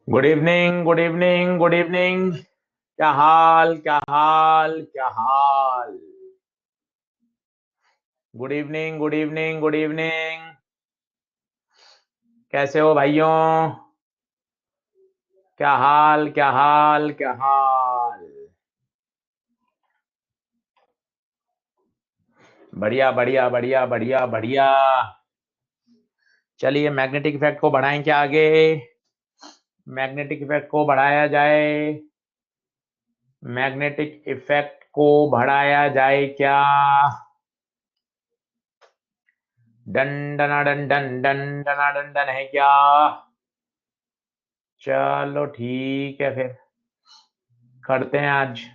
Good evening, good evening, good evening. क्या हाल, क्या हाल, क्या हाल? Good evening, good evening, good evening. कैसे हो भाइयों? क्या हाल, क्या हाल, क्या हाल? बढ़िया बढ़िया बढ़िया बढ़िया बढ़िया। चलिए मैग्नेटिक इफेक्ट को बढ़ाएं क्या आगे? मैग्नेटिक इफेक्ट को बढ़ाया जाए। मैग्नेटिक इफेक्ट को बढ़ाया जाए क्या? डन डना डन डन डन डना डन डन है क्या? चलो ठीक है, फिर करते हैं आज।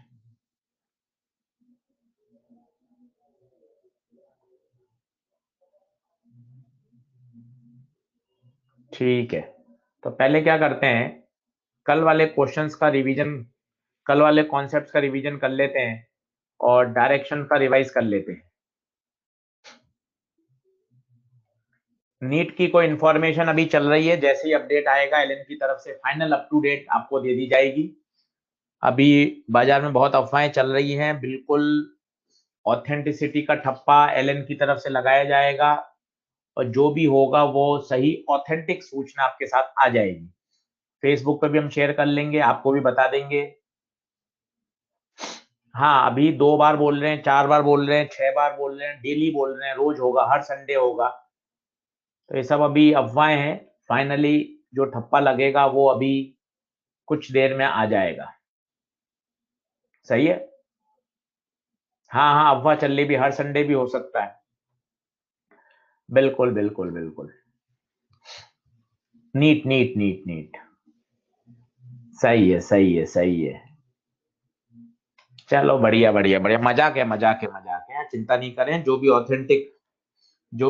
ठीक है, तो पहले क्या करते हैं, कल वाले क्वेश्चंस का रिवीजन, कल वाले कॉन्सेप्ट्स का रिवीजन कर लेते हैं और डायरेक्शन का रिवाइज कर लेते हैं। नीट की कोई इन्फॉर्मेशन अभी चल रही है, जैसे ही अपडेट आएगा एलएन की तरफ से फाइनल अप टू डेट आपको दे दी जाएगी। अभी बाजार में बहुत अफवाहें चल रही हैं, बिल्कुल ऑथेंटिसिटी का ठप्पा एलएन की तरफ से लगाया जाएगा और जो भी होगा वो सही ऑथेंटिक सूचना आपके साथ आ जाएगी। फेसबुक पे भी हम शेयर कर लेंगे, आपको भी बता देंगे। हाँ, अभी 2 बार बोल रहे हैं, 4 बार बोल रहे हैं, 6 बार बोल रहे हैं, डेली बोल रहे हैं, रोज होगा, हर संडे होगा। तो ये सब अभी अफवाहें हैं। फाइनली जो ठप्पा लगेगा वो अभी कुछ देर में आ जाएगा। सही है। हाँ हाँ, अफवाह चल रही भी, हर संडे भी हो सकता है। बिल्कुल बिल्कुल बिल्कुल। Neat neat neat neat. सही है, सही है, सही है। चलो बढ़िया बढ़िया बढ़िया, मजाक है, मजाक है, मजाक है, चिंता नहीं करें। जो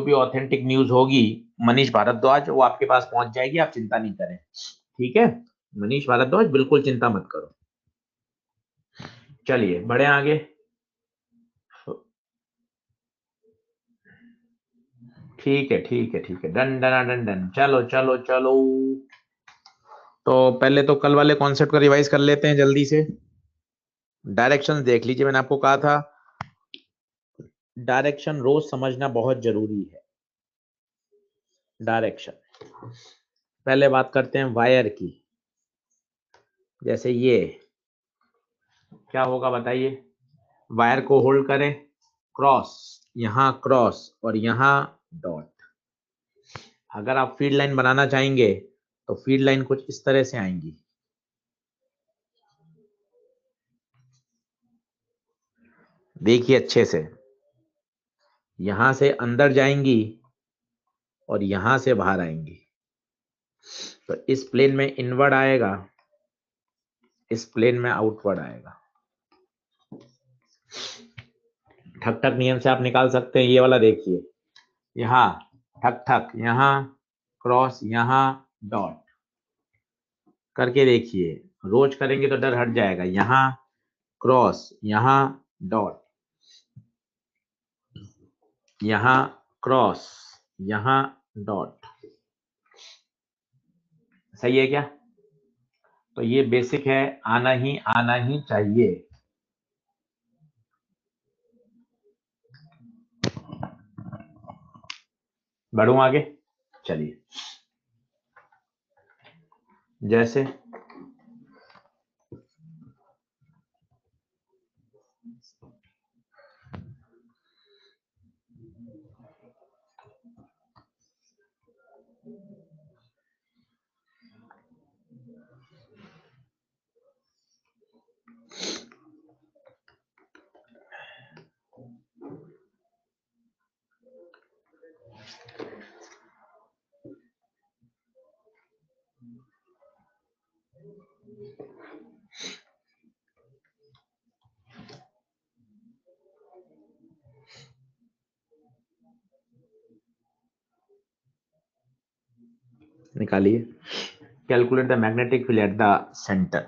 भी ऑथेंटिक न्यूज होगी, मनीष भारद्वाज, वो आपके पास पहुंच जाएगी, आप चिंता नहीं करें। ठीक है, मनीष भारद्वाज, बिल्कुल चिंता मत करो। चलिए बढ़े आगे। ठीक है, ठीक है, ठीक है, डन डना डन डन, चलो चलो चलो। तो पहले तो कल वाले कॉन्सेप्ट का रिवाइज कर लेते हैं जल्दी से। डायरेक्शन देख लीजिए, मैंने आपको कहा था डायरेक्शन रोज समझना बहुत जरूरी है। डायरेक्शन, पहले बात करते हैं वायर की। जैसे ये क्या होगा बताइए? वायर को होल्ड करें, क्रॉस, यहां क्रॉस और यहां डॉट। अगर आप फील्ड लाइन बनाना चाहेंगे तो फील्ड लाइन कुछ इस तरह से आएंगी। देखिए अच्छे से, यहां से अंदर जाएंगी और यहां से बाहर आएंगी। तो इस प्लेन में इनवर्ड आएगा, इस प्लेन में आउटवर्ड आएगा। ठक ठक नियम से आप निकाल सकते हैं। ये वाला देखिए, यहाँ ठक ठक, यहाँ क्रॉस, यहाँ डॉट। करके देखिए, रोज करेंगे तो डर हट जाएगा। यहाँ क्रॉस, यहाँ डॉट, यहाँ क्रॉस, यहाँ डॉट। सही है क्या? तो ये बेसिक है, आना ही चाहिए। बढ़ूं आगे? चलिए, जैसे निकालिए। Calculate the magnetic field at the centre.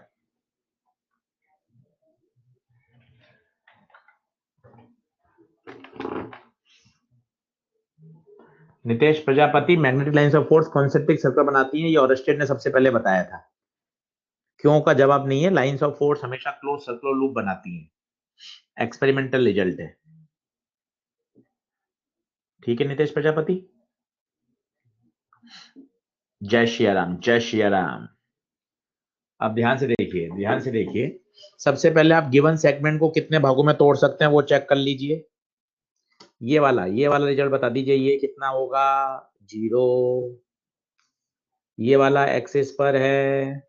Nitesh Prajapati, magnetic lines of force concentric circle बनाती हैं, ये ऑरस्टेड ने सबसे पहले बताया था। क्यों का जवाब नहीं है, लाइंस ऑफ फोर्स हमेशा क्लोज सर्कुलर लूप बनाती हैं। एक्सपेरिमेंटल रिजल्ट है। ठीक है नितेश प्रजापति, जय श्री राम, जय श्री राम। अब ध्यान से देखिए, ध्यान से देखिए। सबसे पहले आप गिवन सेगमेंट को कितने भागों में तोड़ सकते हैं वो चेक कर लीजिए। ये वाला रिजल्ट बता दीजिए, ये कितना होगा, 0। ये वाला एक्सिस पर है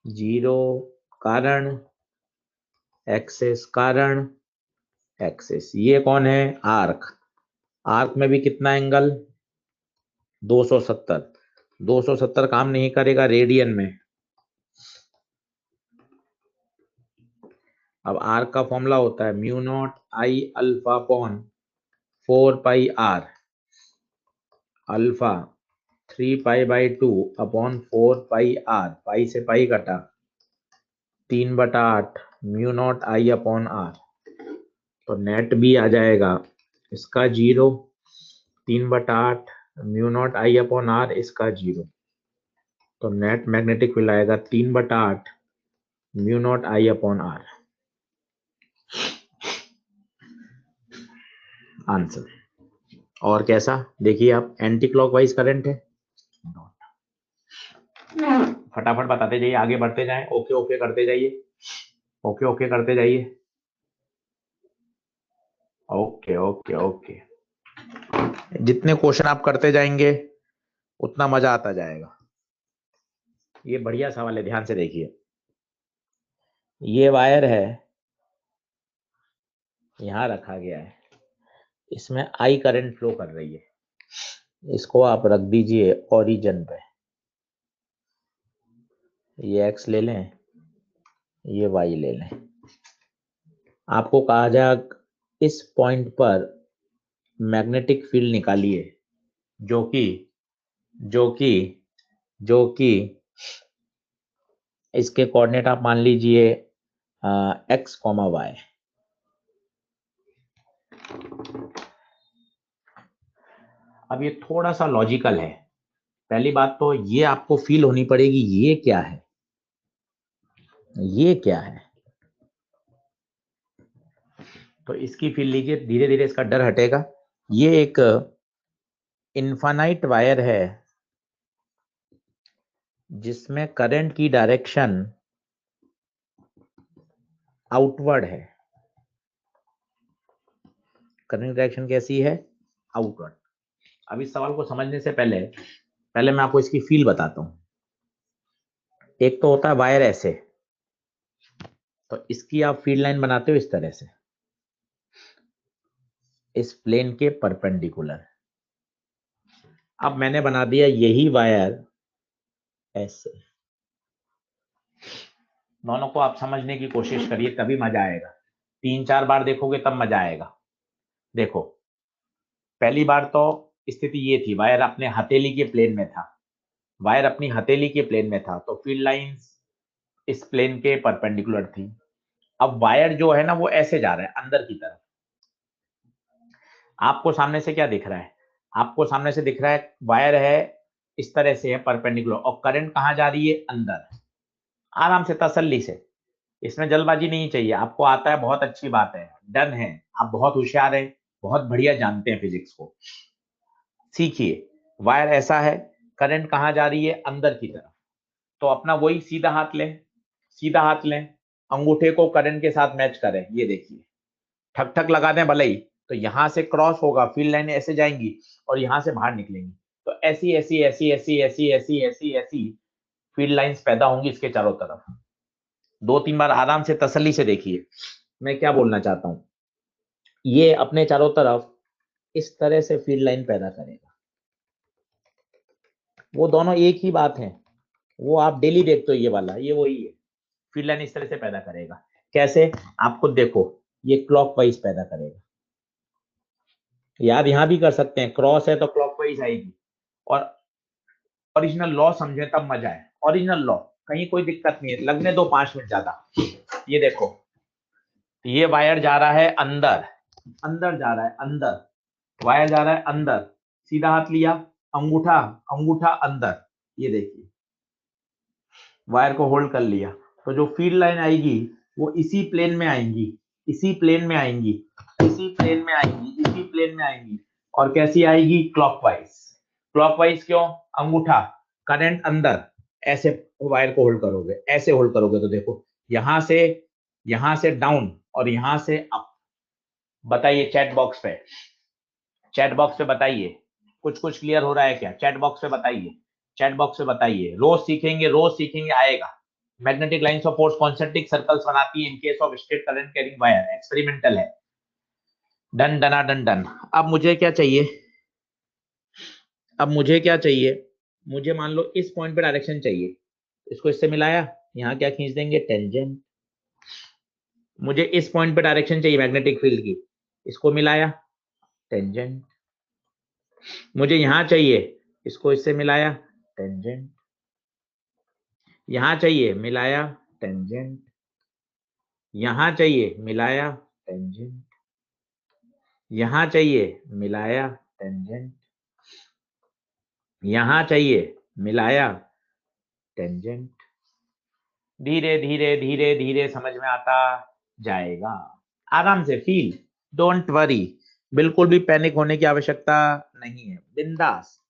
0, कारण एक्सिस, कारण एक्सिस। ये कौन है, आर्क। आर्क में भी कितना एंगल, 270। 270 काम नहीं करेगा रेडियन में। अब आर्क का फॉर्मूला होता है mu not I alpha upon 4πr, alpha 3π/2 upon 4πr, pi से पाई कटा 3/8 mu not I upon R. तो नेट भी आ जाएगा इसका 0, 3/8 mu not I upon R, इसका 0। तो नेट मैग्नेटिक फील्ड आएगा 3/8 mu not I upon R. Answer. और कैसा देखिए आप, एंटी क्लॉकवाइज करंट है। फटाफट बताते जाइए, आगे बढ़ते जाएं, ओके ओके करते जाइए, ओके ओके करते जाइए, ओके ओके ओके। जितने क्वेश्चन आप करते जाएंगे उतना मजा आता जाएगा। ये बढ़िया सवाल है, ध्यान से देखिए। ये वायर है, यहां रखा गया है, इसमें आई करंट फ्लो कर रही है। इसको आप रख दीजिए ओरिजिन पे। ये एक्स ले लें, ये वाई ले लें। आपको कहा जाए इस पॉइंट पर मैग्नेटिक फील्ड निकालिए, जो कि जो कि जो कि इसके कोऑर्डिनेट आप मान लीजिए एक्स कॉमा वाई। अब ये थोड़ा सा लॉजिकल है। पहली बात तो ये आपको फील होनी पड़ेगी, ये क्या है, ये क्या है। तो इसकी फील लीजिए, धीरे धीरे इसका डर हटेगा। ये एक इनफाइनाइट वायर है जिसमें करंट की डायरेक्शन आउटवर्ड है। करंट डायरेक्शन कैसी है, आउटवर्ड। अब इस सवाल को समझने से पहले मैं आपको इसकी फील बताता हूं। एक तो होता है वायर ऐसे, तो इसकी आप फील्ड लाइन बनाते हो इस तरह से, इस प्लेन के परपेंडिकुलर। अब मैंने बना दिया यही वायर ऐसे। दोनों को आप समझने की कोशिश करिए, तभी मजा आएगा। 3-4 बार देखोगे तब मजा आएगा। देखो, पहली बार तो स्थिति ये थी, वायर अपने हथेली के प्लेन में था, वायर अपनी हथेली के प्लेन में था, तो फील्ड लाइंस इस प्लेन के परपेंडिकुलर थी। अब वायर जो है ना वो ऐसे जा रहा है अंदर की तरफ। आपको सामने से क्या दिख रहा है, आपको सामने से दिख रहा है वायर है इस तरह से है परपेंडिकुलर, और करंट कहां जा रही है, अंदर। आराम से तसल्ली से, इसमें जल्दबाजी नहीं चाहिए। आपको आता है, बहुत अच्छी बात है, डन है, आप बहुत होशियार है, बहुत बढ़िया जानते हैं फिजिक्स को। सीखिए, वायर ऐसा है, करंट कहां जा रही है, अंदर की तरफ। तो अपना वही सीधा हाथ लें, सीधा हाथ लें, अंगूठे को करंट के साथ मैच करें। ये देखिए, ठक ठक लगा दें भले ही, तो यहां से क्रॉस होगा, फील्ड लाइन ऐसे जाएंगी और यहां से बाहर निकलेंगी। तो ऐसी ऐसी ऐसी ऐसी ऐसी ऐसी ऐसी ऐसी फील्ड लाइंस पैदा होंगी इसके चारों तरफ। 2-3 बार आराम से तसल्ली से देखिए मैं क्या बोलना चाहता हूं। ये अपने चारों तरफ इस तरह से फील्ड लाइन पैदा करेगा। वो दोनों एक ही बात है, वो आप डेली देखते हो, ये वाला ये वही है, फील्ड लाइन इस तरह से पैदा करेगा। कैसे, आप खुद देखो, ये क्लॉकवाइज पैदा करेगा। याद यहां भी कर सकते हैं, क्रॉस है तो क्लॉकवाइज आएगी, और ओरिजिनल लॉ समझे तब मजा है। ओरिजिनल लॉ कहीं कोई दिक्कत नहीं है, लगने दो 5 मिनट ज्यादा। ये देखो, ये वायर जा रहा है अंदर, अंदर जा रहा है, अंदर वायर जा रहा है अंदर, सीधा हाथ लिया, अंगूठा, अंगूठा अंदर, ये देखिए वायर को होल्ड कर लिया, तो जो फील्ड लाइन आएगी वो इसी प्लेन में आएंगी, इसी प्लेन में आएंगी, इसी प्लेन में आएंगी, इसी प्लेन में आएंगी। और कैसी आएगी? क्लॉकवाइज। क्लॉकवाइज क्यों? अंगूठा, करंट अंदर, ऐसे वायर को होल्ड करोगे, ऐसे होल्ड करोगे तो देखो यहां से डाउन और यहां से अप। बताइए चैट बॉक्स पे, चैट बॉक्स पे बताइए कुछ कुछ क्लियर हो रहा है क्या? चैट बॉक्स पे बताइए, चैट बॉक्स पे बताइए। रोज सीखेंगे आएगा। Magnetic lines of force concentric circles बनाती है in case of straight current carrying wire, experimental है। डन डना डन डन। अब मुझे क्या चाहिए? अब मुझे क्या चाहिए? मुझे मान लो इस पॉइंट पे डायरेक्शन चाहिए, इसको इससे मिलाया, यहाँ क्या खींच देंगे? टेंजेंट। मुझे इस पॉइंट पे डायरेक्शन चाहिए मैग्नेटिक फील्ड की, इसको मिलाया, टेंजेंट। मुझे यहां चाहिए, इसको इससे मिलाया, टेंजेंट। यहां चाहिए, मिलाया, टेंजेंट। यहां चाहिए, मिलाया, टेंजेंट। यहां चाहिए, मिलाया, टेंजेंट। यहां चाहिए, मिलाया, टेंजेंट। धीरे धीरे धीरे धीरे समझ में आता जाएगा। आराम से फील, डोंट वरी, बिल्कुल भी पैनिक होने की आवश्यकता नहीं है, बिंदास।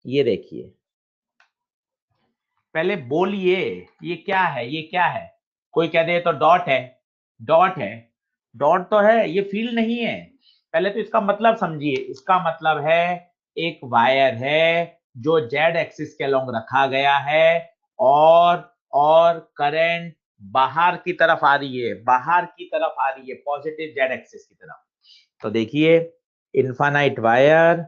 ये देखिए, पहले बोलिए ये क्या है, ये क्या है? कोई कह दे तो डॉट है, डॉट है, डॉट तो है, ये फील्ड नहीं है। पहले तो इसका मतलब समझिए, इसका मतलब है एक वायर है जो जेड एक्सिस के अलोंग रखा गया है और करंट बाहर की तरफ आ रही है, बाहर की तरफ आ रही है, पॉजिटिव जेड एक्सिस की तरफ। तो देखिए, infinite wire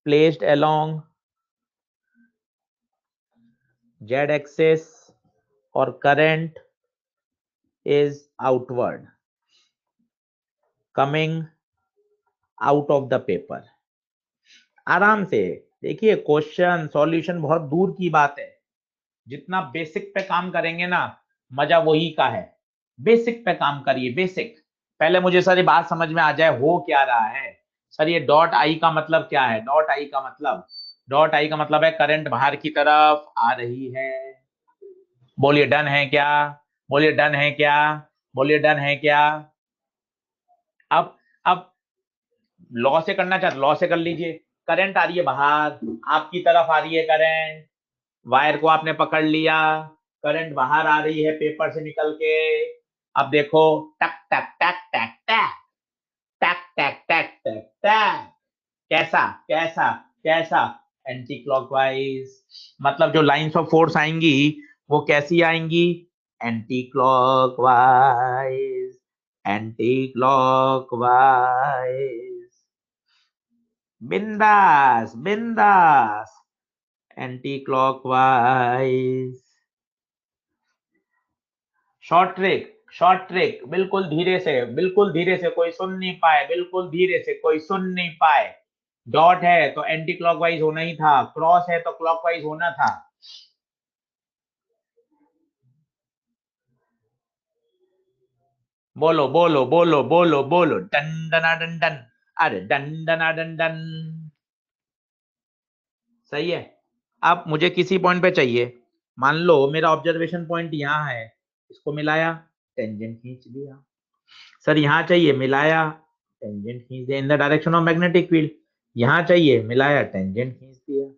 placed along Z axis और current is outward coming out of the paper। आराम से देखिए, क्वेश्चन सॉल्यूशन बहुत दूर की बात है। जितना बेसिक पे काम करेंगे ना, मजा वही का है। बेसिक पे काम करिए, बेसिक। पहले मुझे सर ये बात समझ में आ जाए, हो क्या रहा है। सर ये डॉट आई का मतलब क्या है? डॉट आई का मतलब, डॉट आई का मतलब है करंट बाहर की तरफ आ रही है। बोलिए डन है क्या? बोलिए डन है क्या? बोलिए डन है क्या? अब लॉ से करना चाहते, लॉ से कर लीजिए। करंट आ रही है बाहर, आपकी तरफ आ रही है करंट, वायर को आपने पकड़ लिया, करंट बाहर आ रही है पेपर से निकल के। अब देखो, टक टक टक टक टक टक टक टक टक टक, कैसा कैसा कैसा? Anti clockwise. मतलब जो लाइंस ऑफ फोर्स आएंगी वो कैसी आएंगी? Anti clockwise, anti clockwise. बिंदास बिंदास, anti clockwise. Short trick, short trick, बिल्कुल धीरे से, बिल्कुल धीरे से, कोई सुन नहीं पाए, बिल्कुल धीरे से, कोई सुन नहीं पाए। डॉट है तो एंटी क्लॉकवाइज होना ही था, क्रॉस है तो क्लॉकवाइज होना था। बोलो बोलो बोलो बोलो बोलो, डन डना डन डन, अरे डन डना डन डन। सही है। अब मुझे किसी पॉइंट पे चाहिए, मान लो मेरा ऑब्जर्वेशन पॉइंट यहाँ है, इसको मिलाया, टेंजेंट खींच दिया। सर यहाँ चाहिए, मिलाया, टेंजेंट खींच दिया in the direction of magnetic field. यहाँ चाहिए, मिलाया, टेंजेंट खींच दिया।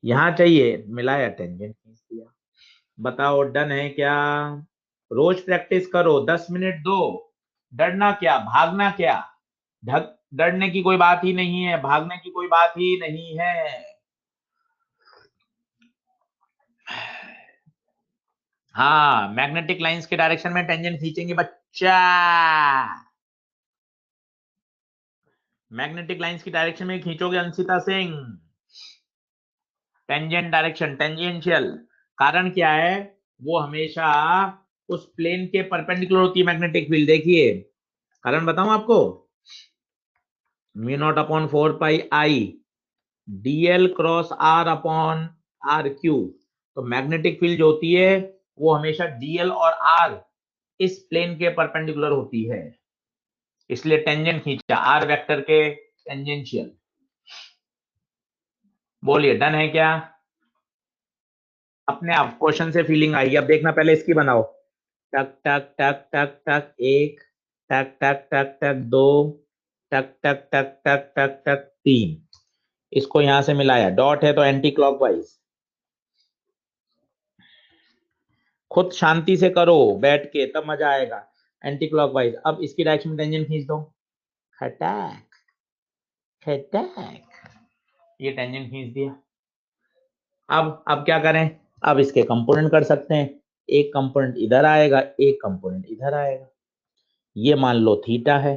यहाँ चाहिए, मिलाया, टेंजेंट खींच दिया। बताओ डन है क्या? रोज प्रैक्टिस करो, 10 मिनट दो। डरना क्या, भागना क्या? डरने की कोई बात ही नहीं है, भागने की कोई बात ही नहीं है। हाँ, मैग्नेटिक लाइंस के डायरेक्शन में टेंजेंट खींचेंगे बच्चा। मैग्नेटिक लाइंस की डायरेक्शन में खींचोगे Anshita Singh. Tangent direction, tangential. कारण क्या है? वो हमेशा उस प्लेन के परपेंडिकुलर होती है मैग्नेटिक फील्ड। देखिए, कारण बताऊं आपको, mu not upon 4 pi I dl cross r upon r q. तो मैग्नेटिक फील्ड जो होती है वो हमेशा dl और r इस प्लेन के परपेंडिकुलर होती है, इसलिए टेंजेंट खींचा r वेक्टर के टेंजेंशियल। बोलिए डन है क्या? अपने आप क्वेश्चन से फीलिंग आएगी। अब देखना, पहले इसकी बनाओ। टक टक टक टक टक एक, टक टक टक टक दो, टक टक टक टक टक टक तीन। इसको यहां से मिलाया, डॉट है तो एंटी क्लॉकवाइज। खुद शांति से करो बैठ के, तब मजा आएगा। Anti clockwise. अब इसकी डायरेक्शन में टेंजेंट खींच दो, खटाक खटाक, ये टेंजेंट खींच दिया। अब क्या करें? अब इसके कंपोनेंट कर सकते हैं। एक कंपोनेंट इधर आएगा, एक कंपोनेंट इधर आएगा। ये मान लो थीटा है,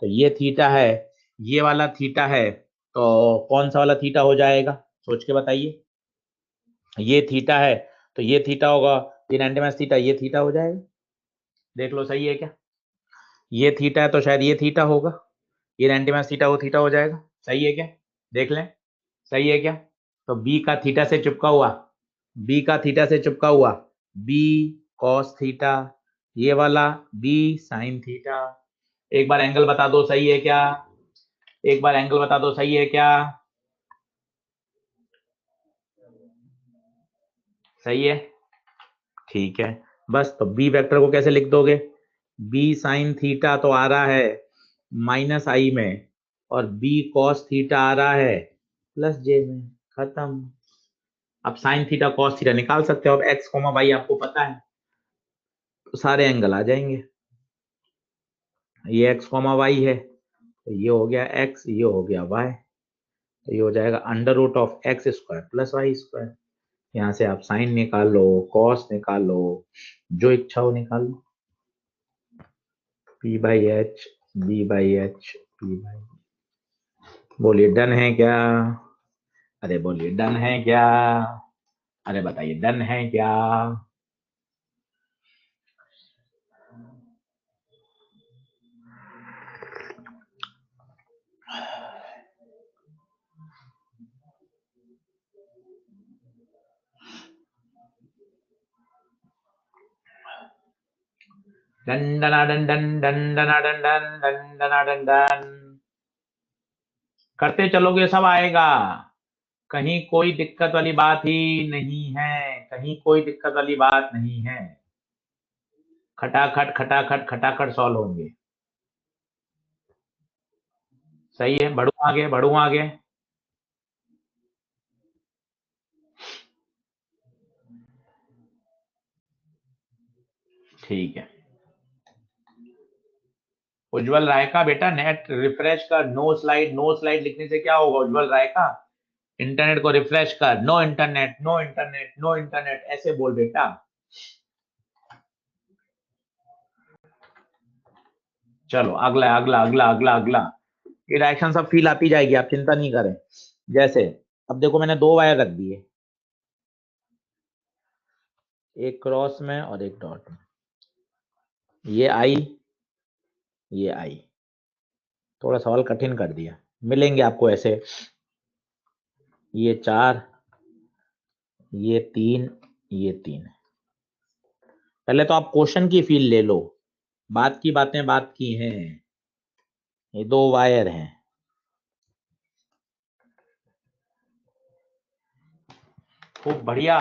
तो ये थीटा है, ये वाला थीटा है, तो कौन सा वाला थीटा हो जाएगा? सोच के बताइए। ये थीटा है तो ये थीटा होगा, ये 90 माइनस थीटा, ये थीटा हो जाएगा। देख लो सही है क्या? ये थीटा है तो शायद ये थीटा होगा, ये 90 माइनस थीटा वो थीटा हो जाएगा। सही है क्या? देख लें, सही है क्या? तो बी का थीटा से चिपका हुआ, बी का थीटा से चिपका हुआ बी कॉस थीटा, ये वाला बी साइन थीटा। एक बार एंगल बता दो सही है क्या? एक बार एंगल बता दो सही है क्या? सही है, ठीक है। बस तो बी वेक्टर को कैसे लिख दोगे? बी साइन थीटा तो आ रहा है माइनस आई में, और बी कॉस थीटा आ रहा है प्लस जे में। खत्म। अब साइन थीटा कॉस थीटा निकाल सकते हो। अब एक्स कोमा वाई आपको पता है, तो सारे एंगल आ जाएंगे। ये एक्स कोमा वाई है, तो ये हो गया एक्स, ये हो गया वाई, तो ये हो जाएगा under root of x square plus y square. यहाँ से आप साइन निकाल लो, कॉस निकाल लो, जो इच्छा हो निकाल लो। P by H, B by H, P by. बोलिए डन है क्या? अरे बोलिए डन है क्या? अरे बताइए डन है क्या? डन डना डन डन डन डना डन डन डन डना डन डन। करते चलोगे सब आएगा, कहीं कोई दिक्कत वाली बात ही नहीं है, कहीं कोई दिक्कत वाली बात नहीं है। खटाखट खटाखट खटाखट सॉल्व होंगे। सही है, बढ़ू आगे बढ़ू आगे। ठीक है। उज्जवल राय का बेटा नेट रिफ्रेश कर, नो स्लाइड, नो स्लाइड लिखने से क्या होगा उज्जवल राय का? इंटरनेट को रिफ्रेश कर, no internet no internet no internet ऐसे बोल बेटा। चलो अगला अगला अगला अगला अगला। ये डायरेक्शन सब फील आती जाएगी, आप चिंता नहीं करें। जैसे अब देखो, मैंने दो वायर रख दिए, एक क्रॉस में और एक डॉट में। ये आई, ये आई। थोड़ा सवाल कठिन कर दिया, मिलेंगे आपको ऐसे। ये चार, ये तीन, ये तीन। पहले तो आप क्वेश्चन की फील ले लो, बात की बातें बात की हैं। ये दो वायर हैं, खूब बढ़िया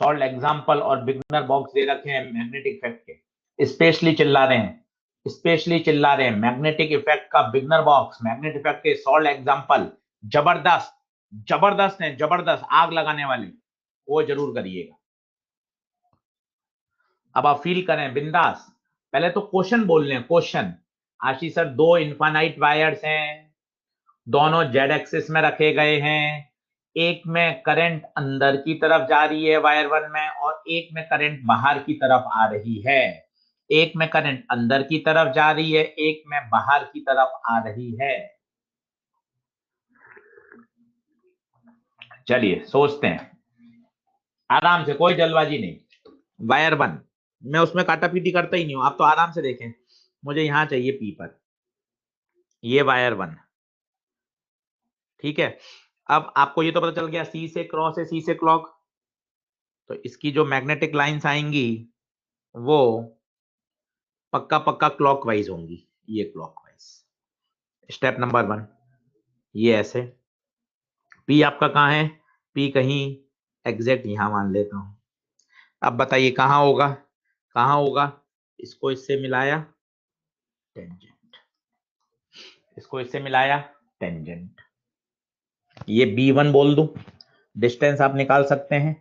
सॉल्व एग्जाम्पल और बिगनर बॉक्स दे रखे हैं मैग्नेटिक इफेक्ट के। स्पेशली चिल्ला रहे हैं, स्पेशली चिल्ला रहे हैं मैग्नेटिक इफेक्ट का बिगनर बॉक्स, मैग्नेटिक इफेक्ट के सॉल्व एग्जाम्पल। जबरदस्त, जबरदस्त है, जबरदस्त आग लगाने वाले, वो जरूर करिएगा। अब आप फील करें बिंदास। पहले तो क्वेश्चन बोल लें, क्वेश्चन। आशीष सर, दो इनफाइनाइट वायर्स हैं, दोनों जेड एक्सिस में रखे गए हैं। एक में करंट अंदर की तरफ जा रही है वायर वन में, और एक में करंट बाहर की तरफ आ रही है। एक में करंट अंदर की तरफ जा रही है, एक में बाहर की तरफ आ रही है। चलिए सोचते हैं आराम से, कोई जल्दबाजी नहीं। वायर वन, मैं उसमें काटा पीटी करता ही नहीं हूं, आप तो आराम से देखें। मुझे यहां चाहिए पी पर, ये वायर वन, ठीक है। अब आपको ये तो पता चल गया सी से क्रॉस है, सी से क्लॉक, तो इसकी जो मैग्नेटिक लाइंस आएंगी वो पक्का पक्का क्लॉकवाइज होंगी, ये क्लॉकवाइज। स्टेप नंबर 1 ये ऐसे। पी आपका कहाँ है? पी कहीं एग्जैक्ट यहां मान लेता हूं। अब बताइए कहाँ होगा, कहाँ होगा? इसको इससे मिलाया टेंजेंट, इसको इससे मिलाया टेंजेंट, ये B1 बोल दूं। डिस्टेंस आप निकाल सकते हैं,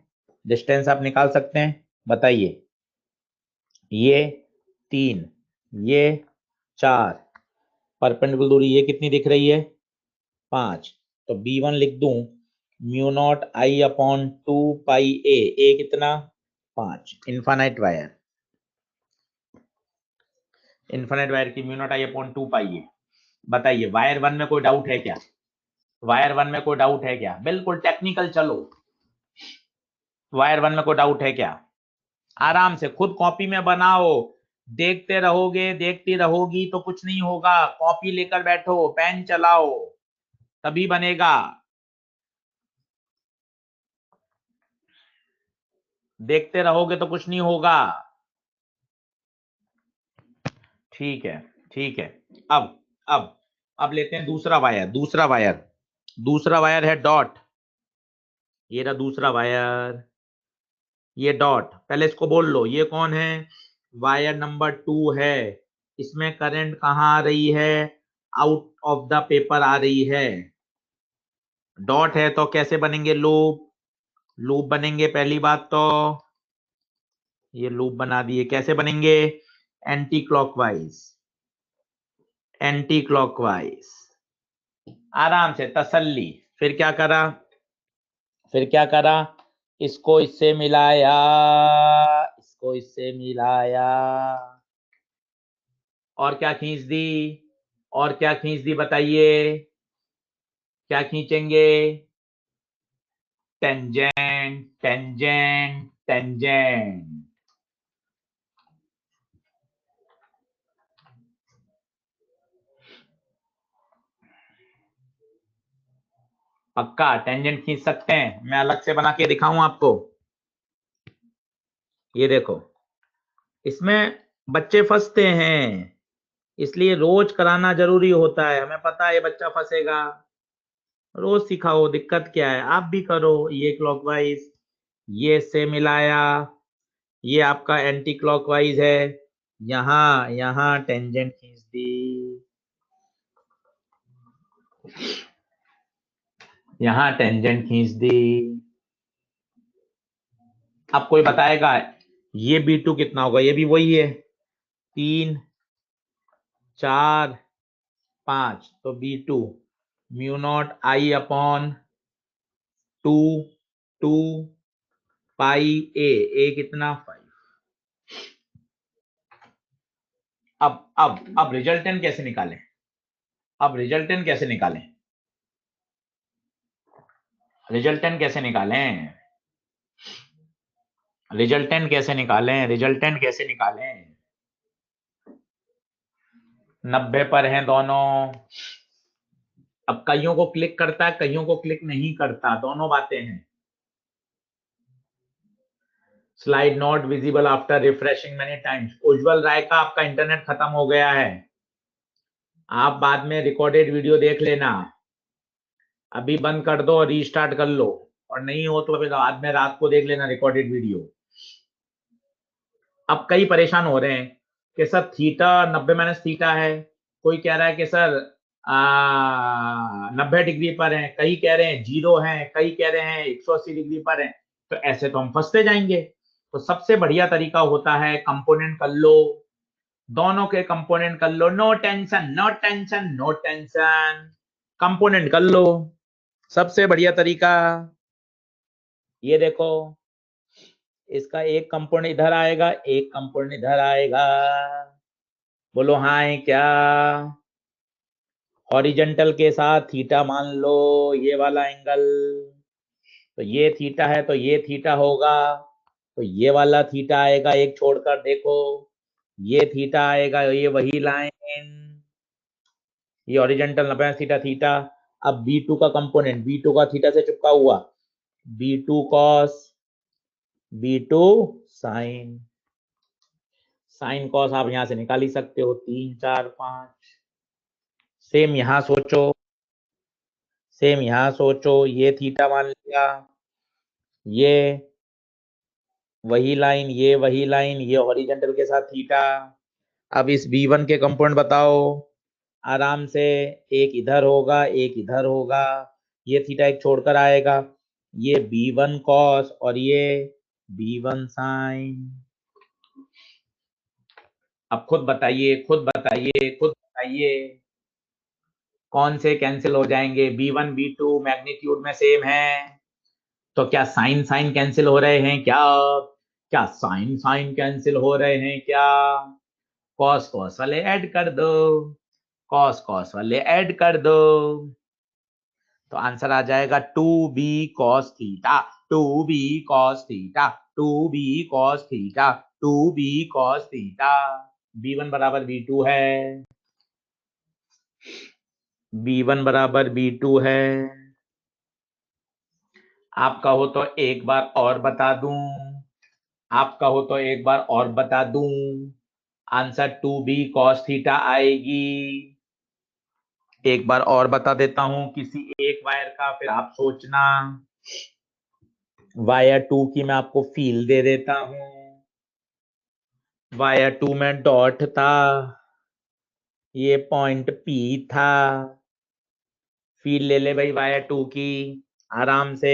डिस्टेंस आप निकाल सकते हैं, बताइए। ये 3, ये 4, परपेंडिकुलर दूरी ये कितनी दिख रही है? 5। तो B1 लिख दूं mu naught I upon 2 pi A कितना? 5। इनफाइनाइट वायर, इनफाइनाइट वायर की mu naught I upon 2 pi ए। बताइए वायर 1 में कोई डाउट है क्या? वायर 1 में कोई डाउट है क्या? बिल्कुल टेक्निकल चलो। वायर 1 में कोई डाउट है क्या? आराम से खुद कॉपी में बनाओ, देखते रहोगे देखती रहोगी तो कुछ नहीं होगा। कॉपी लेकर बैठो, पेन चलाओ, तभी बनेगा। देखते रहोगे तो कुछ नहीं होगा। ठीक है, ठीक है। अब लेते हैं दूसरा वायर, दूसरा वायर, दूसरा वायर है डॉट। ये रहा दूसरा वायर, ये डॉट। पहले इसको बोल लो, ये कौन है? वायर नंबर 2 है। इसमें करंट कहाँ आ रही है? आउट ऑफ द पेपर आ रही है। डॉट है तो कैसे बनेंगे लूप? लूप बनेंगे पहली बात तो, ये लूप बना दिए। कैसे बनेंगे? Anti clockwise, anti clockwise. आराम से तसल्ली। फिर क्या करा? फिर क्या करा? इसको इससे मिलाया, इसको इससे मिलाया, और क्या खींच दी? और क्या खींच दी बताइए? क्या खींचेंगे? Tangent, tangent, tangent. पक्का टेंजेंट खींच सकते हैं। मैं अलग से बना के दिखाऊं आपको। ये देखो, इसमें बच्चे फंसते हैं, इसलिए रोज कराना जरूरी होता है। हमें पता है ये बच्चा फंसेगा, रोज सिखाओ, दिक्कत क्या है? आप भी करो। ये क्लॉकवाइज, ये से मिलाया, ये आपका एंटी क्लॉकवाइज है। यहां यहां टेंजेंट खींच दी, यहां टेंजेंट खींच दी। अब कोई बताएगा ये B2 कितना होगा? ये भी वही है, 3, 4, 5। तो B2 mu naught I upon 2, 2 pi A कितना? 5। अब रिजल्टेंट कैसे निकालें? अब रिजल्टेंट कैसे निकालें? रिजल्टेंट कैसे निकालें? रिजल्टेंट कैसे निकालें? रिजल्टेंट कैसे निकालें? 90 पर हैं दोनों। अब कईयों को क्लिक करता है, कईयों को क्लिक नहीं करता, दोनों बातें हैं। Slide not visible after refreshing many times. Ujjwal Rai का आपका इंटरनेट खत्म हो गया है, आप बाद में रिकॉर्डेड वीडियो देख लेना। अभी बंद कर दो और रीस्टार्ट कर लो, और नहीं हो तो फिर बाद में रात को देख लेना रिकॉर्डेड वीडियो। अब कई परेशान हो रहे हैं कि सर थीटा 90 - थीटा है, कोई कह रहा है कि सर 90 डिग्री पर है, कई कह रहे हैं 0 है, कई कह रहे हैं 180 डिग्री पर है। तो ऐसे तो हम फंसते जाएंगे। तो सबसे बढ़िया तरीका होता है कंपोनेंट कर लो, दोनों के कंपोनेंट कर लो। No tension, no tension, no tension, component कर लो, सबसे बढ़िया तरीका। ये देखो, इसका एक कंपोनेंट इधर आएगा, एक कंपोनेंट इधर आएगा। बोलो हाँ है क्या? हॉरिजेंटल के साथ थीटा मान लो, ये वाला एंगल। तो ये थीटा है तो ये थीटा होगा, तो ये वाला थीटा आएगा एक छोड़कर। देखो ये थीटा आएगा, ये वही लाइन, ये हॉरिजेंटल 90 - थीटा थीटा। अब B2 का कंपोनेंट, B2 का थीटा से चिपका हुआ, B2 cos, B2 sign. Sine cos आप यहां से निकाल ही सकते हो, 3 4 5। सेम यहां सोचो, सेम यहां सोचो, ये थीटा मान लिया, ये वही लाइन, ये वही लाइन, ये हॉरिजॉन्टल के साथ थीटा। अब इस B1 के कंपोनेंट बताओ, आराम से एक इधर होगा, एक इधर होगा, ये थीटा एक छोड़कर आएगा, ये B1 कॉस और ये B1 साइन। अब खुद बताइए, खुद बताइए, खुद बताइए, कौन से कैंसिल हो जाएंगे? B1 B2 मैग्नीट्यूड में सेम है, तो क्या साइन साइन कैंसिल हो रहे हैं क्या? क्या साइन साइन कैंसिल हो रहे हैं क्या? कॉस कॉस वाले ऐड कर दो, कॉस कॉस वाले ऐड कर दो, तो आंसर आ जाएगा 2b cos theta, 2b cos theta, 2b cos theta, 2b cos theta. B1 बराबर B2 है, B1 बराबर B2 है। आपका हो तो एक बार और बता दूं, आपका हो तो एक बार और बता दूं, आंसर 2b cos थीटा आएगी। एक बार और बता देता हूं किसी एक वायर का, फिर आप सोचना। वायर 2 की मैं आपको फील दे देता हूं। वायर 2 में डॉट था, ये पॉइंट P था। फील ले ले भाई वायर 2 की आराम से।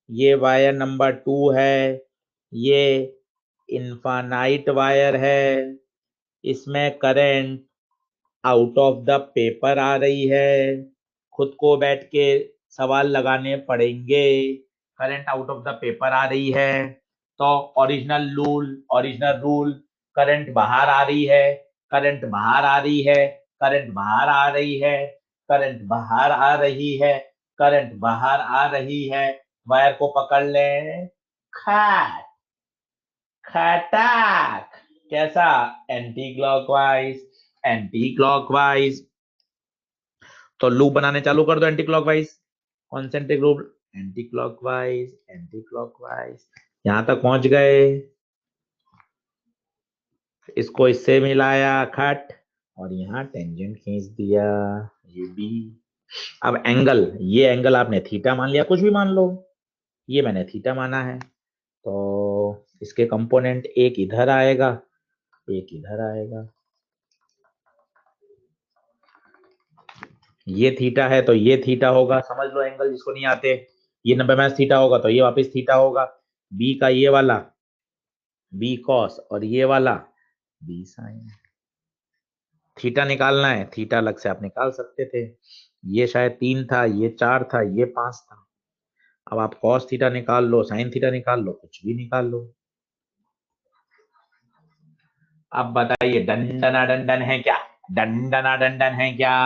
ये वायर नंबर 2 है, ये इनफाइनाइट वायर है, इसमें current out of the paper आ रही है। खुद को बैठ के सवाल लगाने पड़ेंगे। Current out of the paper आ रही है, तो ओरिजिनल रूल, करंट बाहर आ रही है, करंट बाहर आ रही है, करंट बाहर आ रही है, करंट बाहर आ रही है, करंट बाहर आ रही है। वायर को पकड़ ले, खट खटाक। कैसा? Anti clockwise, anti clockwise. तो लूप बनाने चालू कर दो anti clockwise, concentric loop, anti clockwise, anti clockwise. यहां तक पहुंच गए, इसको इससे मिलाया खट, और यहाँ टेंजेंट खींच दिया, ये भी। अब एंगल, ये एंगल आपने थीटा मान लिया, कुछ भी मान लो, ये मैंने थीटा माना है, तो इसके कंपोनेंट एक इधर आएगा, एक इधर आएगा। ये थीटा है तो ये थीटा होगा, समझ लो एंगल जिसको नहीं आते। ये 90 माइनस थीटा होगा तो ये वापस थीटा होगा। बी का ये वाला बी कॉस और ये वाला बी साइन। थीटा निकालना है, थीटा अलग से आप निकाल सकते थे, ये शायद 3 था, ये 4 था, ये 5 था। अब आप कॉस थीटा निकाल लो, साइन थीटा निकाल लो, कुछ भी निकाल लो। अब बताइए दंडना दंडन है क्या? दंडना दंडन है क्या?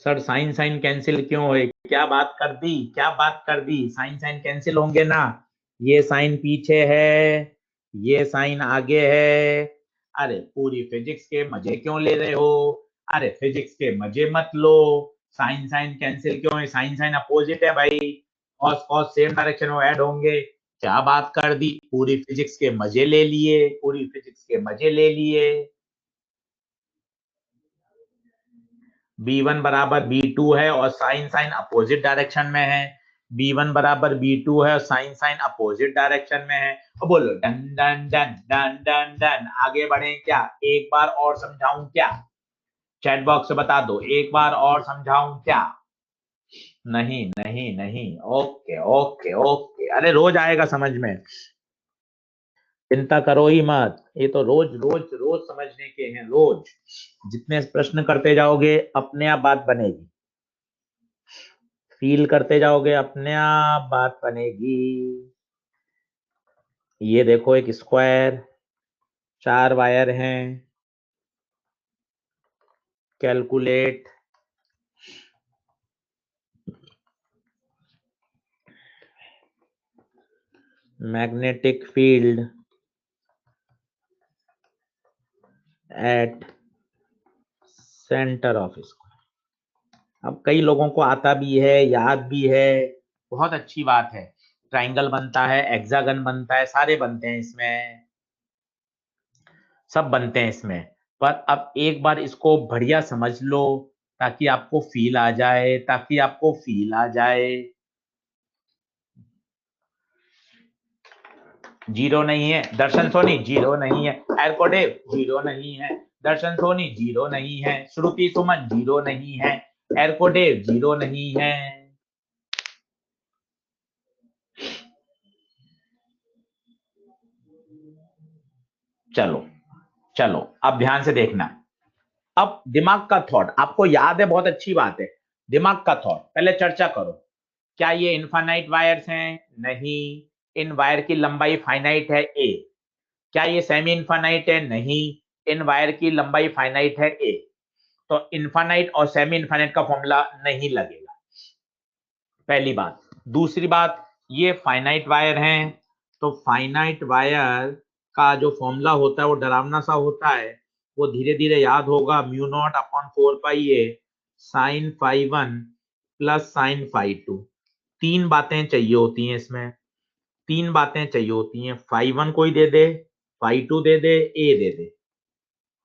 सर साइन साइन कैंसिल क्यों हुए? क्या बात कर दी, क्या बात कर दी? साइन साइन कैंसिल होंगे ना, ये साइन पीछे है, ये साइन आगे है। अरे पूरी फिजिक्स के मजे क्यों ले रहे हो? अरे फिजिक्स के मजे मत लो। साइन साइन कैंसिल क्यों है? साइन साइन अपोजिट है भाई, कॉस कॉस सेम डायरेक्शन में ऐड होंगे। क्या बात कर दी, पूरी फिजिक्स के मजे ले लिए, पूरी फिजिक्स के मजे ले लिए। B1 बराबर B2 है और साइन साइन अपोजिट डायरेक्शन में है। B1 बराबर B2 है और साइन साइन अपोजिट डायरेक्शन में है। और बोलो डन डन डन डन डन डन, आगे बढ़े क्या? एक बार और समझाऊं क्या? चैट बॉक्स से बता दो, एक बार और समझाऊं क्या? नहीं नहीं नहीं, ओके ओके ओके, अरे रोज आएगा समझ में, चिंता करो ही मत। ये तो रोज रोज रोज समझने के हैं, रोज जितने प्रश्न करते जाओगे अपने आप बात बनेगी, फील करते जाओगे अपने आप बात बनेगी। ये देखो एक स्क्वायर, 4 वायर हैं, calculate magnetic field at centre of square. अब कई लोगों को आता भी है, याद भी है, बहुत अच्छी बात है। ट्राइंगल बनता है, हेक्सागन बनता है, सारे बनते हैं इसमें, सब बनते हैं इसमें। पर अब एक बार इसको बढ़िया समझ लो ताकि आपको फील आ जाए, ताकि आपको फील आ जाए। जीरो नहीं है दर्शन सोनी, जीरो नहीं है एरकोडेव, जीरो नहीं है दर्शन सोनी, जीरो नहीं है श्रुति सुमन, जीरो नहीं है एरकोडेव, जीरो नहीं है। चलो चलो अब ध्यान से देखना। अब दिमाग का थॉट आपको याद है, बहुत अच्छी बात है। दिमाग का थॉट पहले चर्चा करो। क्या ये इनफाइनाइट वायर्स हैं? नहीं। इन वायर की लंबाई फाइनाइट है ए। क्या ये सेमी इनफाइनाइट है? नहीं। इन वायर की लंबाई फाइनाइट है ए। तो इनफाइनाइट और सेमी इनफाइनाइट का फॉर्मूला नहीं लगेगा, पहली बात। दूसरी बात, ये फाइनाइट वायर हैं, तो फाइनाइट वायर का जो फॉर्मूला होता है वो डरावना सा होता है। वो धीरे धीरे याद होगा, mu not upon 4 pi A sine phi one plus sine phi two. तीन बातें चाहिए होती हैं इसमें, तीन बातें चाहिए होती हैं। फाई वन कोई दे दे, फाई टू दे दे, ए दे दे।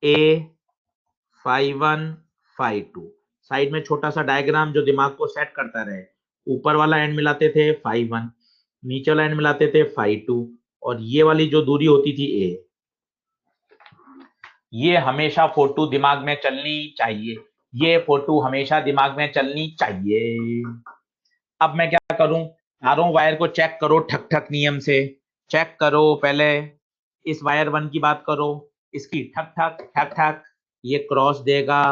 A phi one phi two, side में छोटा सा डायग्राम जो दिमाग को सेट करता रहे। ऊपर वाला एंड मिलाते थे फाई वन, नीचे वाला एंड मिलाते थे फाई टू, और ये वाली जो दूरी होती थी ए। ये हमेशा फोटो दिमाग में चलनी चाहिए, ये फोटो हमेशा दिमाग में चलनी चाहिए। अब मैं क्या करूं, चारों वायर को चेक करो ठक ठक नियम से। चेक करो पहले, इस वायर वन की बात करो, इसकी ठक ठक ठक ठक, ये क्रॉस देगा।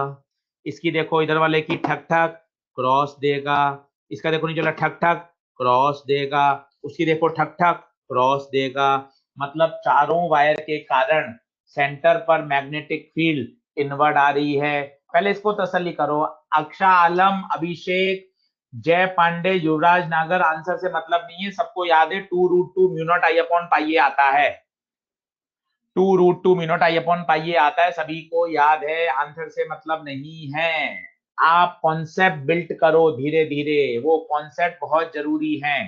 इसकी देखो इधर वाले की ठक ठक, क्रॉस देगा। इसका देखो नीचे वाला ठक ठक, क्रॉस देगा। उसकी देखो ठक ठक, क्रॉस देगा। मतलब चारों वायर के कारण सेंटर पर मैग्नेटिक फील्ड इनवर्ड आ रही है। पहले इसको तसल्ली करो। अक्षा आलम, अभिषेक, जय पांडे, युवराज नागर, आंसर से मतलब नहीं है, सबको याद है 2√2 म्यू नॉट आई अपॉन पाई ए आता है। 2√2 म्यू नॉट आई अपॉन पाई ए आता है, सभी को याद है, आंसर से मतलब नहीं है। आप कॉन्सेप्ट बिल्ड करो धीरे धीरे, वो कॉन्सेप्ट बहुत जरूरी है।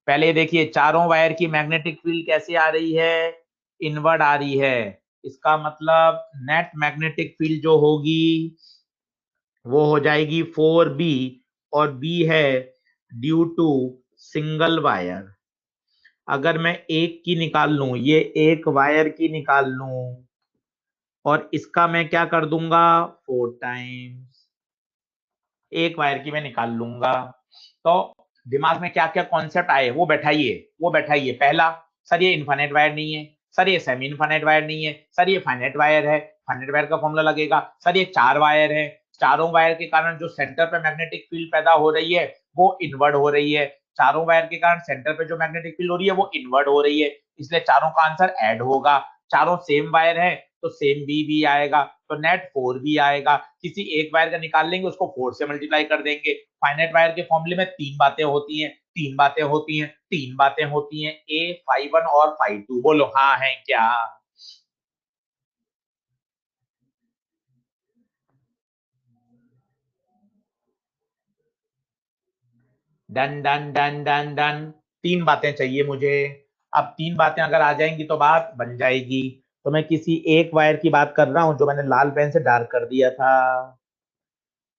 पहले देखिए चारों वायर की मैग्नेटिक फील्ड कैसे आ रही है, इनवर्ड आ रही है। इसका मतलब नेट मैग्नेटिक फील्ड जो होगी वो हो जाएगी 4b, और b है ड्यू टू सिंगल वायर। अगर मैं एक की निकाल लूं, ये एक वायर की निकाल लूं, और इसका मैं क्या कर दूंगा 4 टाइम्स, एक वायर की मैं निकाल लूंगा। तो दिमाग में क्या क्या कॉन्सेप्ट आए वो बैठाइए, वो बैठाइए। पहला, सर ये इनफाइनाइट वायर नहीं है, सर ये सेमी इनफाइनाइट वायर नहीं है, सर ये फाइनाइट वायर है, फाइनाइट वायर का फॉर्मूला लगेगा। सर ये 4 वायर है, चारों वायर के कारण जो सेंटर पे मैग्नेटिक फील्ड पैदा हो रही है वो इनवर्ड हो रही है। चारों वायर के कारण सेंटर पे जो मैग्नेटिक फील्ड हो रही है वो इनवर्ड हो रही है, इसलिए चारों का आंसर ऐड होगा। चारों सेम वायर है तो सेम बी भी आएगा, तो नेट 4 भी आएगा। किसी एक वायर का निकाल लेंगे, उसको 4 से मल्टीप्लाई कर देंगे। फाइनाइट वायर के फॉर्मूले में तीन बातें होती हैं, तीन बातें होती हैं, तीन बातें होती हैं, ए फाई वन और फाई टू। बोलो हाँ है क्या? डन डन डन डन डन। तीन बातें चाहिए मुझे। अब तीन बातें अगर आ जाएंगी तो बात बन जाएगी। तो मैं किसी एक वायर की बात कर रहा हूं जो मैंने लाल पेन से डार्क कर दिया था।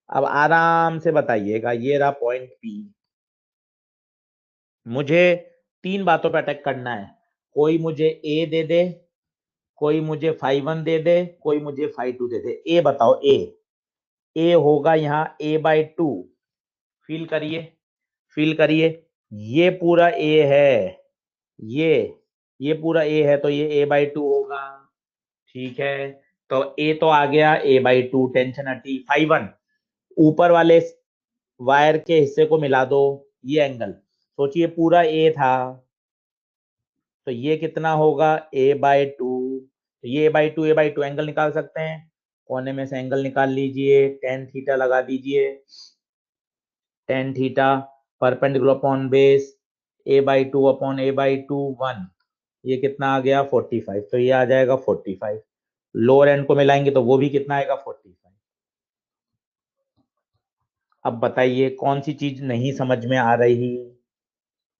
अब आराम से बताइएगा, ये रहा पॉइंट पी। मुझे तीन बातों पर अटैक करना है। कोई मुझे ए दे दे, कोई मुझे फाई वन दे दे, कोई मुझे फाई टू दे दे। ए बताओ, ए। ए होगा यहाँ a/2। फील करिए, फील करिए, ये पूरा ए है, ये ये पूरा ए है, तो ये a/2 होगा। ठीक है, तो ए तो आ गया a/2, टेंशन हटी। फाई वन, ऊपर वाले वायर के हिस्से को मिला दो, ये एंगल सोचिए पूरा ए था, तो ये कितना होगा a/2। तो ये a/2 एंगल निकाल सकते हैं, कोने में से एंगल निकाल लीजिए, टेन थीटा लगा दीजिए। Tan theta perpendicular upon base, a/2 upon a/2 1। ये कितना आ गया 45, तो ये आ जाएगा 45। लोअर एंड को मिलाएंगे तो वो भी कितना आएगा 45। अब बताइए कौन सी चीज नहीं समझ में आ रही?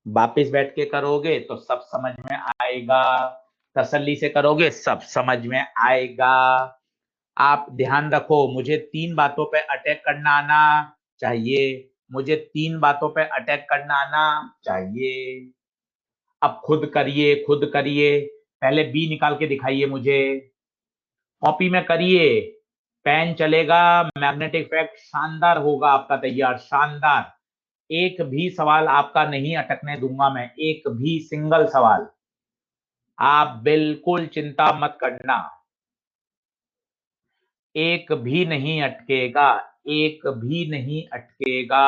वापिस बैठ के करोगे तो सब समझ में आएगा, तसल्ली से करोगे सब समझ में आएगा। आप ध्यान रखो, मुझे 3 बातों पे अटैक करना आना चाहिए, मुझे 3 बातों पे अटैक करना आना चाहिए। अब खुद करिए, खुद करिए। पहले बी निकाल के दिखाइए मुझे, कॉपी में करिए। पेन चलेगा, मैग्नेटिक इफेक्ट शानदार होगा आपका तैयार, शानदार। एक भी सवाल आपका नहीं अटकने दूंगा मैं, एक भी सिंगल सवाल। आप बिल्कुल चिंता मत करना, एक भी नहीं अटकेगा, एक भी नहीं अटकेगा।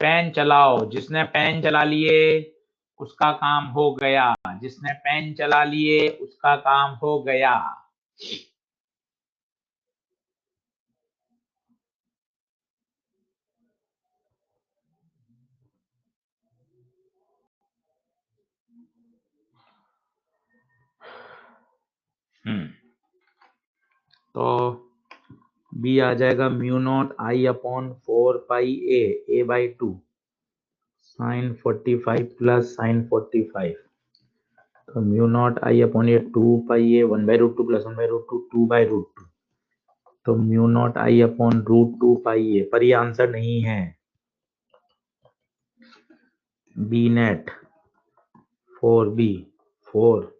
पेन चलाओ, जिसने पेन चला लिए उसका काम हो गया, जिसने पेन चला लिए उसका काम हो गया। तो बी आ जाएगा mu not I upon 4 pi a by 2 sine 45 plus sine 45। तो म्यू नॉट आई अपॉन ये 2 पाई ए 1/√2 प्लस 1/√2 2/√2। तो mu not I upon √2 pi A, पर ये आंसर नहीं है। B net 4b 4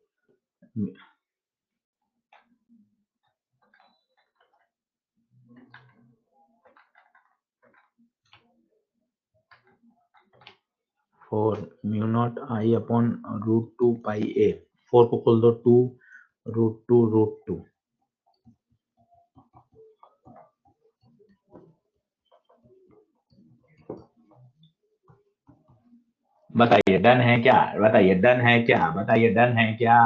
4 mu not I upon √2 pi A. 4 को खोल दो, 2 √2 बताइए डन है क्या? बताइए डन है क्या? बताइए डन है क्या?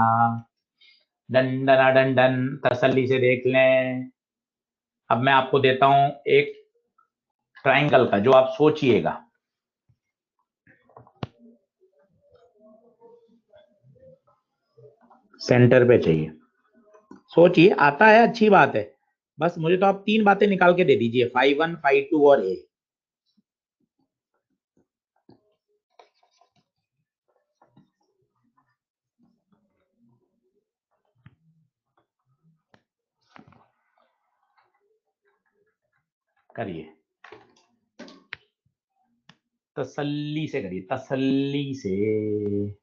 डन डना डन डन, तसल्ली से देख लें। अब मैं आपको देता हूं एक ट्राइंगल का, जो आप सोचिएगा। सेंटर पे चाहिए, सोचिए। आता है अच्छी बात है, बस मुझे तो आप 3 बातें निकाल के दे दीजिए, फाई 1 फाई 2 और ए। करिए, तसल्ली से करिए, तसल्ली से।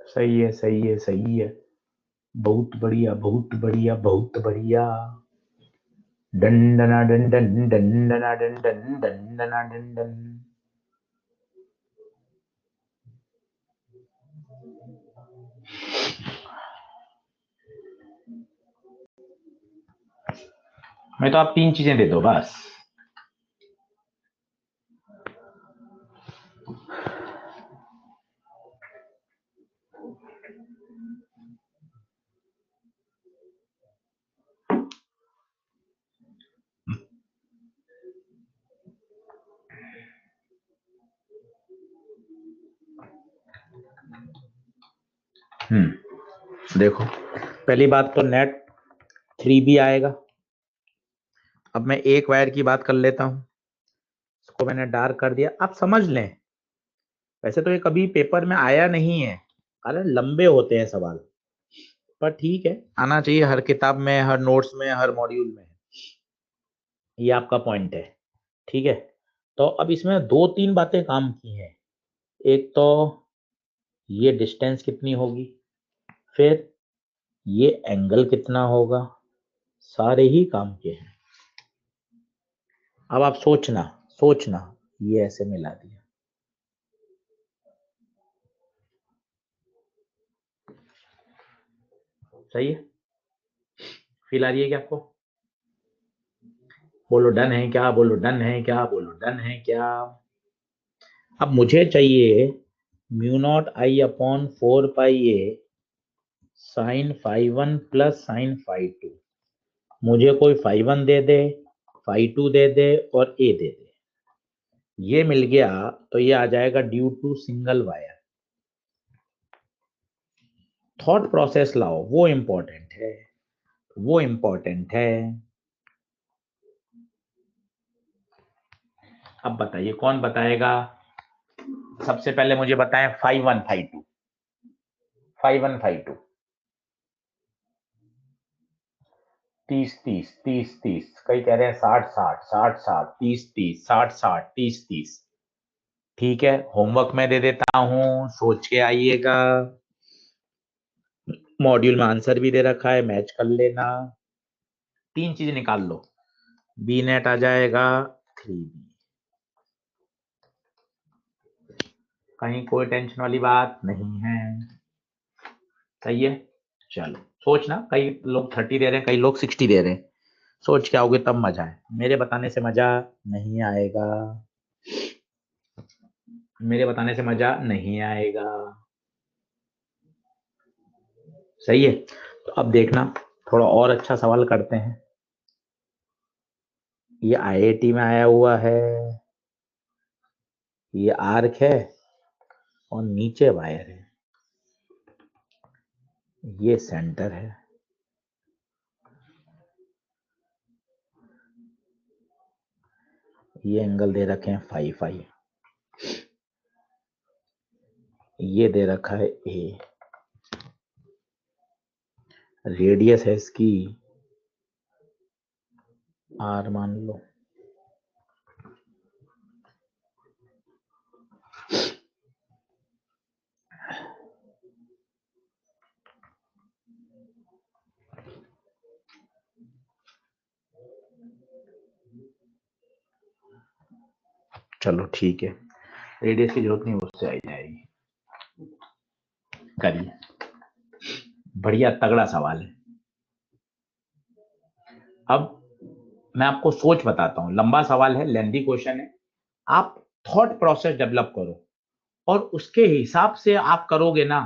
सही है, सही है, सही है। बहुत बढ़िया, बहुत बढ़िया, बहुत बढ़िया। डंडना डन डन डंडना डन डन डंडना डन डन। मैं तो आप 3 चीजें दे दो बस। देखो, पहली बात तो नेट 3b आएगा। अब मैं एक वायर की बात कर लेता हूं, इसको मैंने डार्क कर दिया, आप समझ लें। वैसे तो ये कभी पेपर में आया नहीं है, कारण लंबे होते हैं सवाल, पर ठीक है, आना चाहिए हर किताब में, हर नोट्स में, हर मॉड्यूल में। ये आपका पॉइंट है, ठीक है। तो अब इसमें दो तीन बातें काम की हैं। एक तो ये डिस्टेंस कितनी होगी, फिर ये एंगल कितना होगा, सारे ही काम के हैं। अब आप सोचना सोचना, ये ऐसे मिला दिया, सही है? फील आ रही है क्या आपको? बोलो डन है क्या, बोलो डन है क्या, बोलो डन है क्या। अब मुझे चाहिए mu not I upon 4 pi A sine five one plus sine five two. मुझे कोई फाइव वन दे दे, फाइव टू दे दे और ए दे दे, ये मिल गया तो ये आ जाएगा due to single wire. Thought process लाओ, वो इंपॉर्टेंट है, वो इंपॉर्टेंट है। अब बताइए कौन बताएगा? सबसे पहले मुझे बताएं, 5152, 5152, 30 30 30 30, कई कह रहे हैं 60 60 60 60, 30 30, 60 60, 30 30। ठीक है, होमवर्क में दे देता हूं, सोच के आइएगा। मॉड्यूल में आंसर भी दे रखा है, मैच कर लेना। तीन चीजें निकाल लो, बी नेट आ जाएगा 3B। कहीं कोई टेंशन वाली बात नहीं है, सही है? चलो सोचना, कई लोग 30 दे रहे हैं, कई लोग 60 दे रहे हैं। सोच के आओगे तब मजा है, मेरे बताने से मजा नहीं आएगा, मेरे बताने से मजा नहीं आएगा, सही है? तो अब देखना, थोड़ा और अच्छा सवाल करते हैं। ये आईआईटी में आया हुआ है, ये आर्क है और नीचे वायर है, ये सेंटर है, ये एंगल दे रखे हैं 5 ये दे रखा है ए, रेडियस है इसकी आर मान लो। चलो ठीक है, रेडियस की जरूरत नहीं, उससे आई जाएगी। करिए, बढ़िया तगड़ा सवाल है। अब मैं आपको सोच बताता हूं, लंबा सवाल है, लेंथी क्वेश्चन है। आप थॉट प्रोसेस डेवलप करो और उसके हिसाब से आप करोगे ना,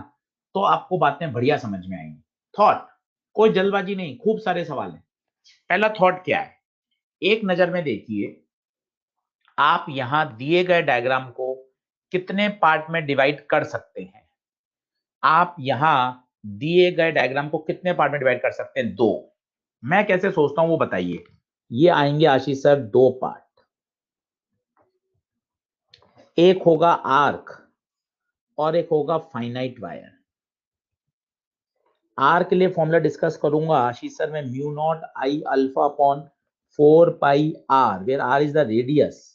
तो आपको बातें बढ़िया समझ में आएंगी। थॉट, कोई जल्दबाजी नहीं, खूब सारे सवाल हैं। पहला थॉट क्या है, एक नजर में देखिए, आप यहां दिए गए डायग्राम को कितने पार्ट में डिवाइड कर सकते हैं? आप यहां दिए गए डायग्राम को कितने पार्ट में डिवाइड कर सकते हैं? दो। मैं कैसे सोचता हूं वो बताइए। ये आएंगे आशीष सर दो पार्ट, एक होगा आर्क और एक होगा फाइनाइट वायर। आर के लिए फॉर्मूला डिस्कस करूंगा आशीष सर, मैं mu not I alpha upon 4 pi r, where r is the radius.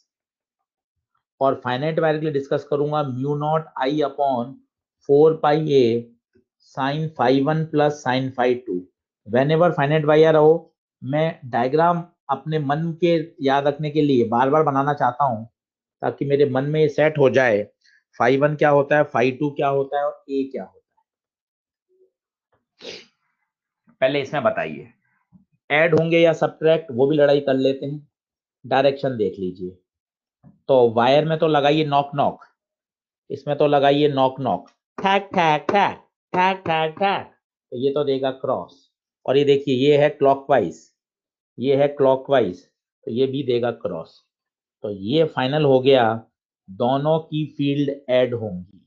और फाइनाइट वायर के लिए डिस्कस करूंगा mu not I upon 4 pi A sine five one plus sine five two. Whenever finite wire हो, मैं diagram अपने मन के याद रखने के लिए बार बार बनाना चाहता हूं, ताकि मेरे मन में ये सेट हो जाए, फाइव वन क्या होता है, फाइव टू क्या होता है और ए क्या होता है। पहले इसमें बताइए, ऐड होंगे या सब्ट्रैक्ट, वो भी लड़ाई कर लेते हैं। डायरेक्शन देख लीजिए, तो वायर में तो लगाइए नॉक नॉक, इसमें तो लगाइए नॉक नॉक, ठैक ठैक ठैक ठैक ठैक ठैक, तो ये तो देगा क्रॉस। और ये देखिए, ये है क्लॉकवाइज, ये है क्लॉकवाइज, तो ये भी देगा क्रॉस। तो ये फाइनल हो गया, दोनों की फील्ड ऐड होंगी।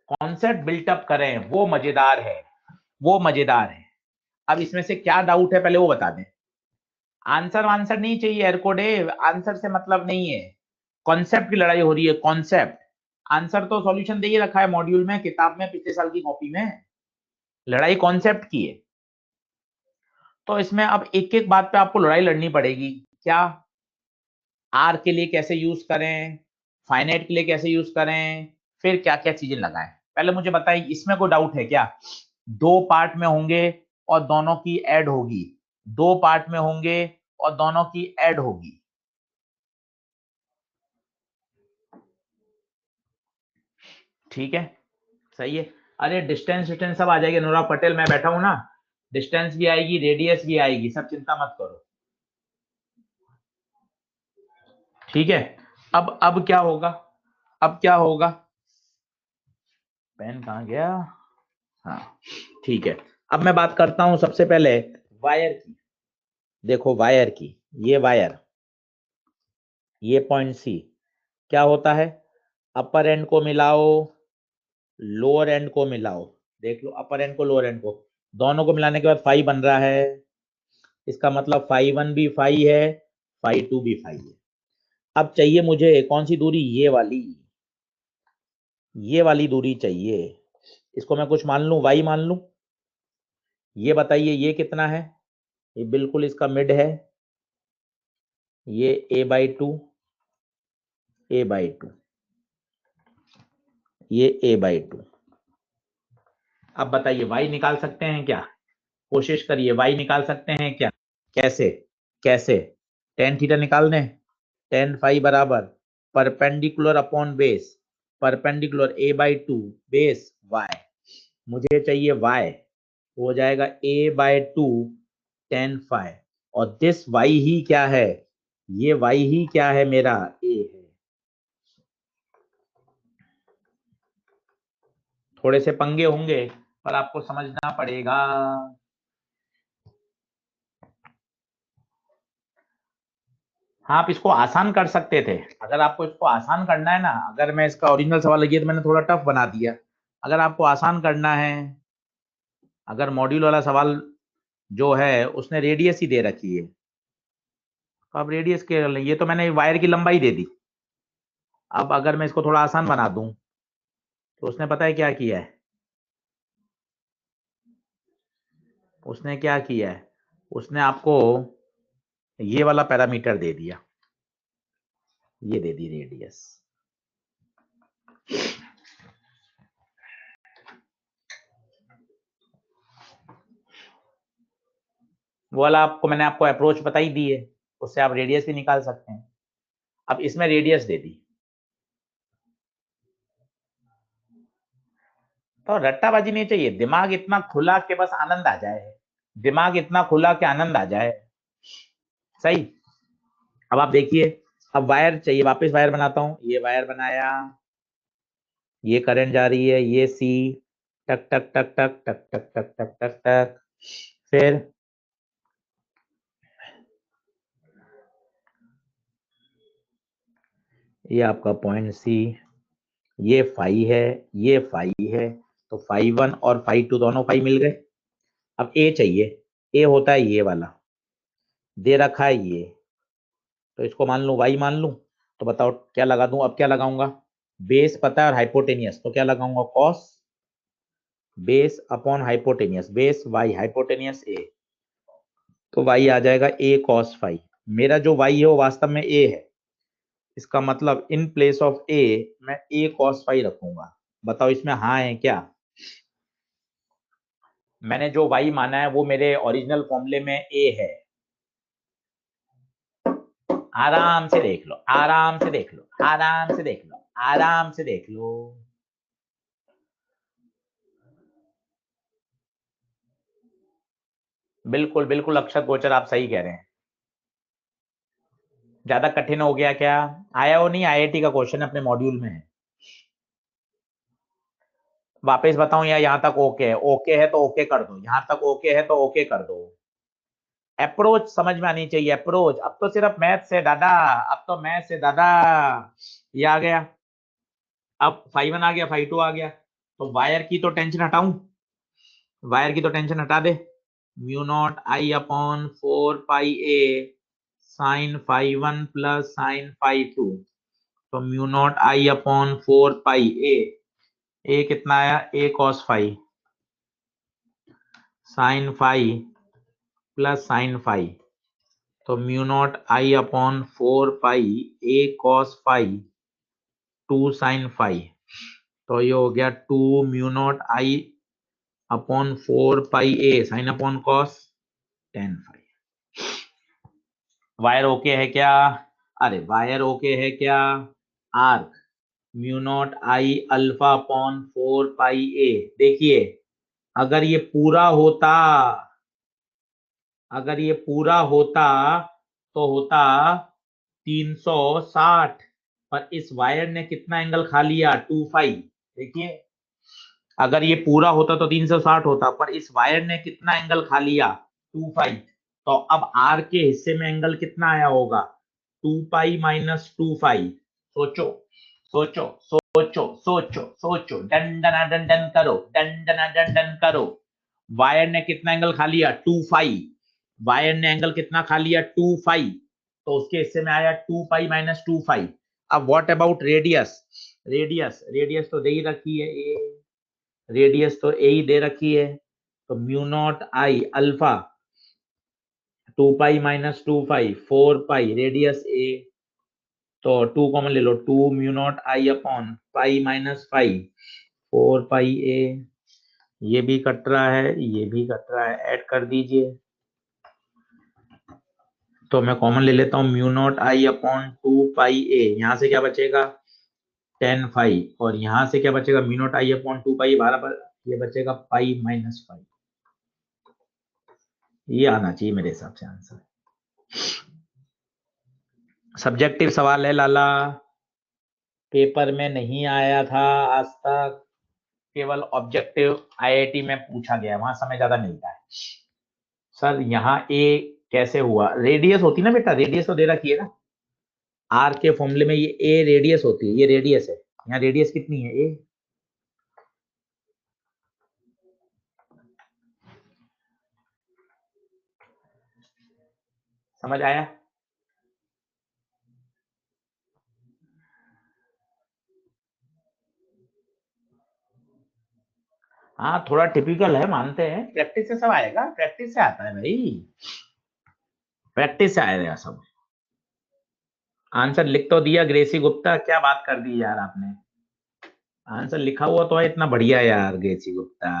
कॉन्सेप्ट बिल्टअप करें, वो मजेदार है, वो मजेदार है। अब इसमें से क्या डाउट है पहले वो बता दें। आंसर आंसर नहीं चाहिए एरकोडे, आंसर से मतलब नहीं है, कॉन्सेप्ट की लड़ाई हो रही है, कॉन्सेप्ट। आंसर तो सॉल्यूशन दे ही रखा है मॉड्यूल में, किताब में, पिछले साल की कॉपी में। लड़ाई कॉन्सेप्ट की है। तो इसमें अब एक एक बात पे आपको लड़ाई लड़नी पड़ेगी। क्या आर के लिए कैसे यूज करें, फाइनाइट के लिए कैसे यूज करें, फिर क्या क्या चीजें लगाएं। पहले मुझे बताइए, इसमें कोई डाउट है क्या? दो पार्ट में होंगे और दोनों की ऐड होगी, दो पार्ट में होंगे और दोनों की ऐड होगी। ठीक है, सही है। अरे डिस्टेंस डिस्टेंस सब आ जाएगी। अनुराग पटेल मैं बैठा हूं ना, डिस्टेंस भी आएगी, रेडियस भी आएगी, सब चिंता मत करो। ठीक है। अब क्या होगा, अब क्या होगा? पेन कहाँ गया? हाँ, ठीक है। अब मैं बात करता हूं सबसे पहले वायर की। देखो वायर की, ये वायर, ये पॉइंट सी, क्या होता है? अपर एंड को मिलाओ, लोअर एंड को मिलाओ। देख लो, अपर एंड को, लोअर एंड को, दोनों को मिलाने के बाद फाई बन रहा है। इसका मतलब फाई वन भी फाई है, फाई टू भी फाई है। अब चाहिए मुझे कौन सी दूरी? ये वाली दूरी चाहिए। इसको मैं कुछ मान लूं, वाई मान लूं। ये बताइए ये कितना है? ये बिल्कुल इसका मिड है, ये a/2, a/2, ये a/2। अब बताइए y निकाल सकते हैं क्या? कोशिश करिए, y निकाल सकते हैं क्या? कैसे? कैसे? टेन थीटा निकाल दें। टेन फाई बराबर perpendicular upon base, perpendicular a/2 base y। मुझे चाहिए y, हो जाएगा a/2 टेन फाई। और दिस y ही क्या है? ये y ही क्या है? मेरा a है। थोड़े से पंगे होंगे पर आपको समझना पड़ेगा। हाँ, आप इसको आसान कर सकते थे। अगर आपको इसको आसान करना है ना, अगर मैं इसका ओरिजिनल सवाल लगी तो मैंने थोड़ा टफ बना दिया। अगर आपको आसान करना है, अगर मॉड्यूल वाला सवाल जो है उसने रेडियस ही दे रखी है, तो आप रेडियस के, ये तो मैंने वायर की लंबाई दे दी। अब अगर मैं इसको थोड़ा आसान बना दूं, तो उसने पता है क्या किया है? उसने क्या किया है? उसने आपको ये वाला पैरामीटर दे दिया, ये दे दी रेडियस। वो वाला आपको मैंने आपको अप्रोच बता ही दी है, उससे आप रेडियस भी निकाल सकते हैं। अब इसमें रेडियस दे दी, तो रट्टाबाजी नहीं चाहिए। दिमाग इतना खुला कि बस आनंद आ जाए, दिमाग इतना खुला कि आनंद आ जाए। सही। अब आप देखिए, अब वायर चाहिए, वापस वायर बनाता हूं। ये वायर बनाया, ये करंट जा रही है, ये सी, टक टक टक टक टक टक टक टक टक टक। फिर ये आपका पॉइंट सी, ये फाई है, ये फाई है, तो फाई वन और फाई टू दोनों फाई मिल गए। अब ए चाहिए, ए होता है ये वाला, दे रखा है ये, तो इसको मान लूं वाई मान लूं। तो बताओ क्या लगा दूं? अब क्या लगाऊंगा? बेस पता है और हाइपोटेनियस, तो क्या लगाऊंगा? Cos base upon hypotenuse, base Y, hypotenuse A, तो वाई आ जाएगा ए कॉस फाई। मेरा जो वाई है वो वास्तव में ए है, इसका मतलब इन प्लेस ऑफ ए मैं ए कॉस फाई रखूंगा। बताओ इसमें हाँ है क्या? मैंने जो वाई माना है वो मेरे ओरिजिनल फॉर्मूले में ए है। आराम से देख लो, आराम से देख लो, आराम से देख लो, आराम से देख लो। बिल्कुल बिल्कुल अक्षत गोचर, आप सही कह रहे हैं। ज्यादा कठिन हो गया क्या? आया हो नहीं, आईआईटी का क्वेश्चन अपने मॉड्यूल में है। वापस बताऊं या यहाँ तक ओके है? ओके है तो ओके कर दो, यहाँ तक ओके है तो ओके कर दो। अप्रोच समझ में आनी चाहिए, अप्रोच। अब तो सिर्फ मैथ से दादा, अब तो मैथ से दादा। ये आ गया, अब फाई वन आ गया, फाई टू आ गया, तो वायर की तो टेंशन हटाऊं, वायर की तो टेंशन हटा दे। Mu not I upon 4 pi A sine phi one plus sine phi two. तो mu not I upon 4 pi A कितना आया, A cos phi sine phi plus sine phi, तो mu not I upon 4 pi A cos phi 2 sine phi, तो ये हो गया 2 mu not I upon 4 pi A sine upon cos ten phi. Wire okay है क्या? अरे wire okay है क्या? Arc mu naught I alpha upon 4 pi ए, देखिए अगर ये पूरा होता, अगर ये पूरा होता तो होता 360, पर इस वायर ने कितना एंगल खा लिया, 2 फाई। देखिए अगर ये पूरा होता तो 360 होता, पर इस वायर ने कितना एंगल खा लिया, 2 फाई। तो अब आर के हिस्से में एंगल कितना आया होगा, 2 पाई माइनस 2 फाई। सोचो सोचो सोचो सोचो सोचो, डन डना डन डन करो, डन डना डन डन करो। वायर ने कितना एंगल खा लिया, 2 फाई। वायर ने एंगल कितना खा लिया, 2 फाई, तो उसके हिस्से में आया 2 पाई माइनस 2 फाई। अब व्हाट अबाउट रेडियस? रेडियस तो दे ही रखी है, रेडियस तो ए ही दे रखी है, तो mu not I alpha 2 pi minus 2 phi 4 pi radius A, तो 2 कॉमन ले लो, 2 mu not I upon pi minus phi 4 pi A, ये भी कट रहा है, ये भी कट रहा है, ऐड कर दीजिए। तो मैं कॉमन ले लेता हूँ, mu naught I upon 2 pi ए, यहाँ से क्या बचेगा 10 फाई, और यहाँ से क्या बचेगा, म्यू नॉट आई अपॉन 2 पाई 12 पर, ये बचेगा पाई माइनस फाई। ये आना चाहिए मेरे हिसाब से आंसर। सब्जेक्टिव सवाल है लाला, पेपर में नहीं आया था आज तक, केवल ऑब्जेक्टिव आईआईटी में पूछा गया, वहां समय ज्यादा मिलता है। सर यहाँ ए कैसे हुआ, रेडियस होती ना बेटा, रेडियस तो दे रखी है ना, आर के फॉर्मूले में ये ए रेडियस होती है, ये रेडियस है, यहाँ रेडियस कितनी है, ए। समझ आया? हाँ थोड़ा टिपिकल है, मानते हैं, प्रैक्टिस से सब आएगा, प्रैक्टिस से आता है भाई, प्रैक्टिस से आएगा सब। आंसर लिख तो दिया ग्रेसी गुप्ता, क्या बात कर दी यार आपने, आंसर लिखा हुआ तो है इतना बढ़िया यार ग्रेसी गुप्ता।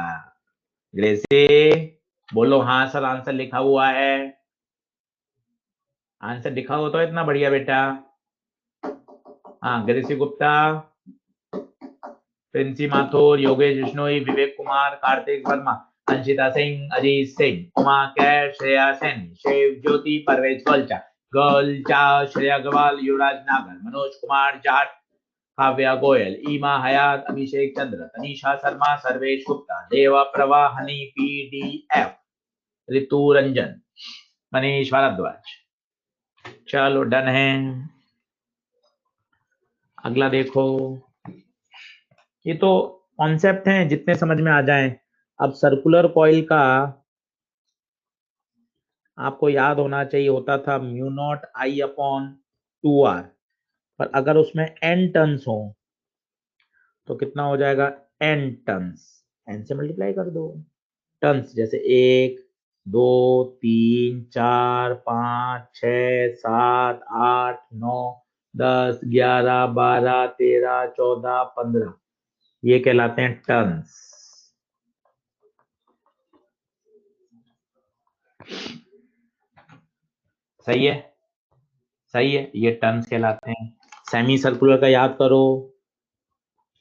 ग्रेसी बोलो हाँ सर आंसर लिखा हुआ है, आंसर लिखा हुआ तो है इतना बढ़िया बेटा। हाँ ग्रेसी गुप्ता, प्रिंसी माथुर, योगेश बिश्नोई, विवेक कुमार, कार्तिक वर्मा, अंशिता सिंह, अजीत सिंह, उमा कैर, श्रेया सेन, शिव ज्योति, परवेज गोलचा, गोलचा, श्रेया अग्रवाल, युवराज नागर, मनोज कुमार जाट, काव्या गोयल, ईमा हयात, अभिषेक चंद्र, तनीषा शर्मा, सर्वेश गुप्ता, देवा प्रवाहनी, पीडीएफ, ऋतु रंजन, मनीष भारद्वाज। चलो डन है, अगला देखो। ये तो कॉन्सेप्ट हैं, जितने समझ में आ जाएं। अब सर्कुलर कॉइल का आपको याद होना चाहिए, होता था mu naught I upon 2r, पर अगर उसमें n टर्न्स हो तो कितना हो जाएगा, n टर्न्स, n से मल्टीप्लाई कर दो, टर्न्स जैसे 1 2 3 4 5 6 7 8 9 10 11 12 13 14 15, ये कहलाते हैं टर्न्स। सही है, सही है, ये टर्न्स कहलाते हैं। सेमी सर्कुलर का याद करो,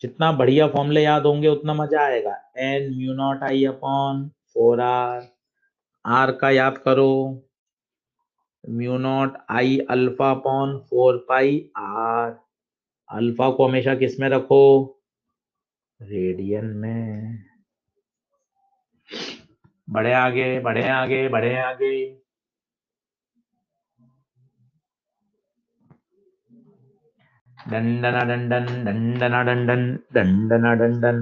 जितना बढ़िया फॉर्मूले याद होंगे उतना मजा आएगा, n mu not I upon 4r, r का याद करो, mu not I alpha upon 4 pi r, alpha को हमेशा किस में रखो, रेडियन में। बढ़े आगे बढ़े आगे बढ़े आगे, डंडना डंडन डंडना डंडन डंडना डंडन।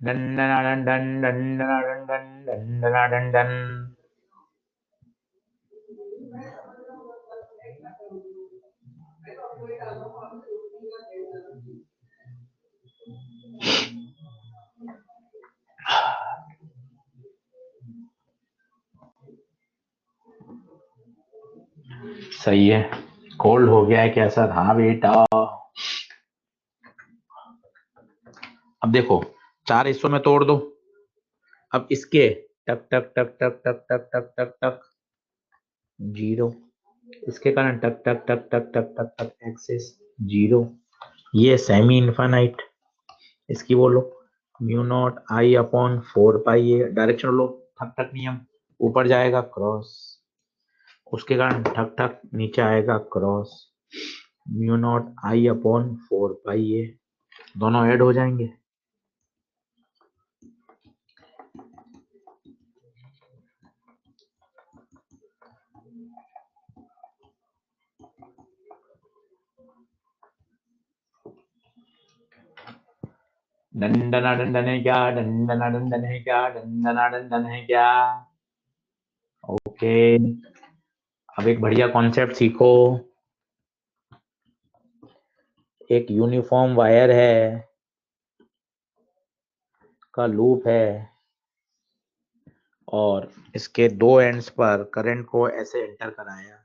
डन डन डन डन डन डन डन डन डन। सही है, कोल्ड हो गया है कैसा था बेटा। अब देखो 4 हिस्सों में तोड़ दो। अब इसके टक टक टक टक टक टक टक टक टक 0, इसके कारण टक टक टक टक टक टक टक एक्सेस 0। ये सेमी इनफाइनाइट, इसकी बोलो mu naught I upon 4 pi A, direction लो ठक ठक नियम, ऊपर जाएगा क्रॉस, उसके कारण ठक ठक नीचे आएगा cross, mu naught I upon 4 pi ए, दोनों ऐड हो जाएंगे। डंडना डंडन है क्या, डंडना डंडन है क्या, डंडना डंडन है क्या। ओके, अब एक बढ़िया कॉन्सेप्ट सीखो। एक यूनिफॉर्म वायर है का लूप है और इसके 2 एंड्स पर करंट को ऐसे एंटर कराया,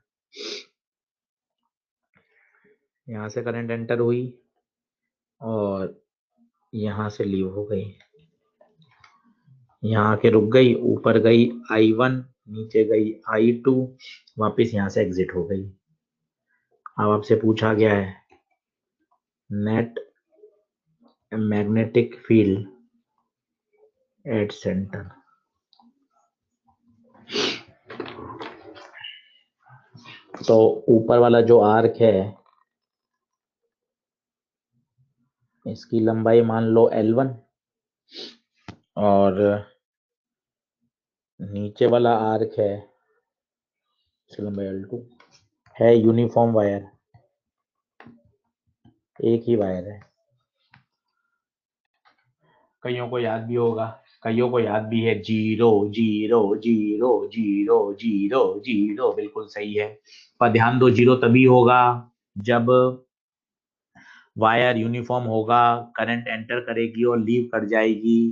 यहां से करंट एंटर हुई और यहां से लीव हो गई, यहाँ आके रुक गई, ऊपर गई I1, नीचे गई I2, वापस यहाँ से एग्जिट हो गई। अब आपसे पूछा गया है net magnetic field at centre. तो ऊपर वाला जो आर्क है इसकी लंबाई मान लो L1 और नीचे वाला आर्क है इसकी लंबाई L2 है। यूनिफॉर्म वायर, एक ही वायर है। कईयों को याद भी होगा, कईयों को याद भी है 0 0 0 0 0 0, बिल्कुल सही है। पर ध्यान दो 0 तभी होगा जब वायर यूनिफॉर्म होगा, करंट एंटर करेगी और लीव कर जाएगी,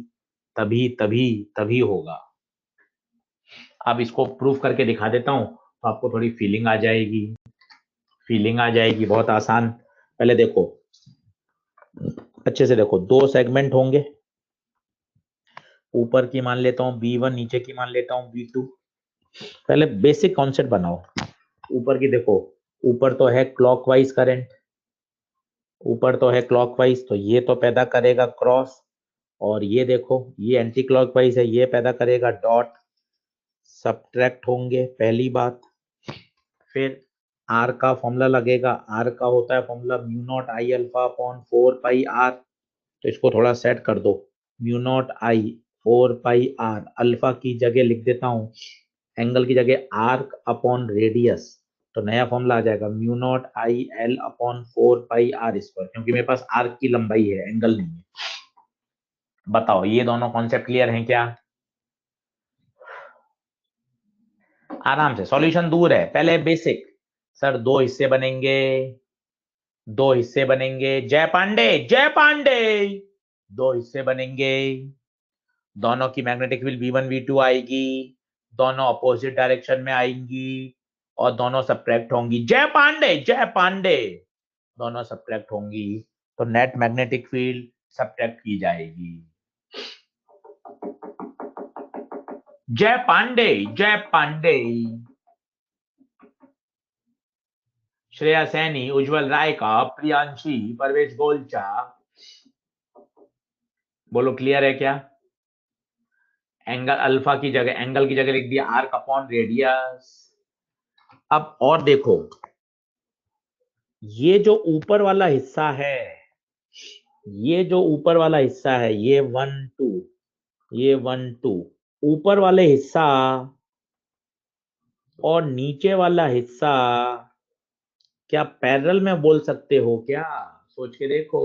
तभी तभी तभी होगा। अब इसको प्रूफ करके दिखा देता हूं तो आपको थोड़ी फीलिंग आ जाएगी, फीलिंग आ जाएगी। बहुत आसान, पहले देखो अच्छे से देखो, 2 सेगमेंट होंगे, ऊपर की मान लेता हूं B1, नीचे की मान लेता हूं B2। पहले बेसिक कॉन्सेप्ट बनाओ। ऊपर की देखो, ऊपर तो है क्लॉकवाइज करंट, ऊपर तो है क्लॉकवाइज, तो ये तो पैदा करेगा क्रॉस, और ये देखो ये एंटी क्लॉकवाइज है, ये पैदा करेगा डॉट, सब्ट्रैक्ट होंगे पहली बात। फिर आर का फॉर्मूला लगेगा, आर का होता है formula mu not I alpha upon 4 pi r, तो इसको थोड़ा सेट कर दो, mu not I 4 pi r, alpha की जगह लिख देता हूं एंगल की जगह आर्क अपॉन रेडियस, तो नया फॉर्मूला आ जाएगा mu not I L upon 4 pi r square, क्योंकि मेरे पास आर्क की लंबाई है, एंगल नहीं है। बताओ ये दोनों कॉन्सेप्ट क्लियर हैं क्या? आराम से, सॉल्यूशन दूर है, पहले बेसिक। सर 2 हिस्से बनेंगे, 2 हिस्से बनेंगे, जय पांडे जय पांडे, 2 हिस्से बनेंगे, दोनों की मैग्नेटिक फील्ड V1 V2 आएगी, दोनों अपोजिट डायरेक्शन में आएंगी, और दोनों सब्ट्रैक्ट होंगी। जय पांडे दोनों सब्ट्रैक्ट होंगी, तो नेट मैग्नेटिक फील्ड सब्ट्रैक्ट की जाएगी। जय पांडे, श्रेया सैनी, उज्जवल राय का, प्रियांशी, परवेश गोलचा। बोलो क्लियर है क्या? एंगल अल्फा की जगह, एंगल की जगह लिख दिया आर्क अपॉन रेडियस। अब और देखो, ये जो ऊपर वाला हिस्सा है, ये जो ऊपर वाला हिस्सा है, ये 1 2, ये 1 2, ऊपर वाले हिस्सा और नीचे वाला हिस्सा क्या पैरेलल में बोल सकते हो क्या? सोच के देखो।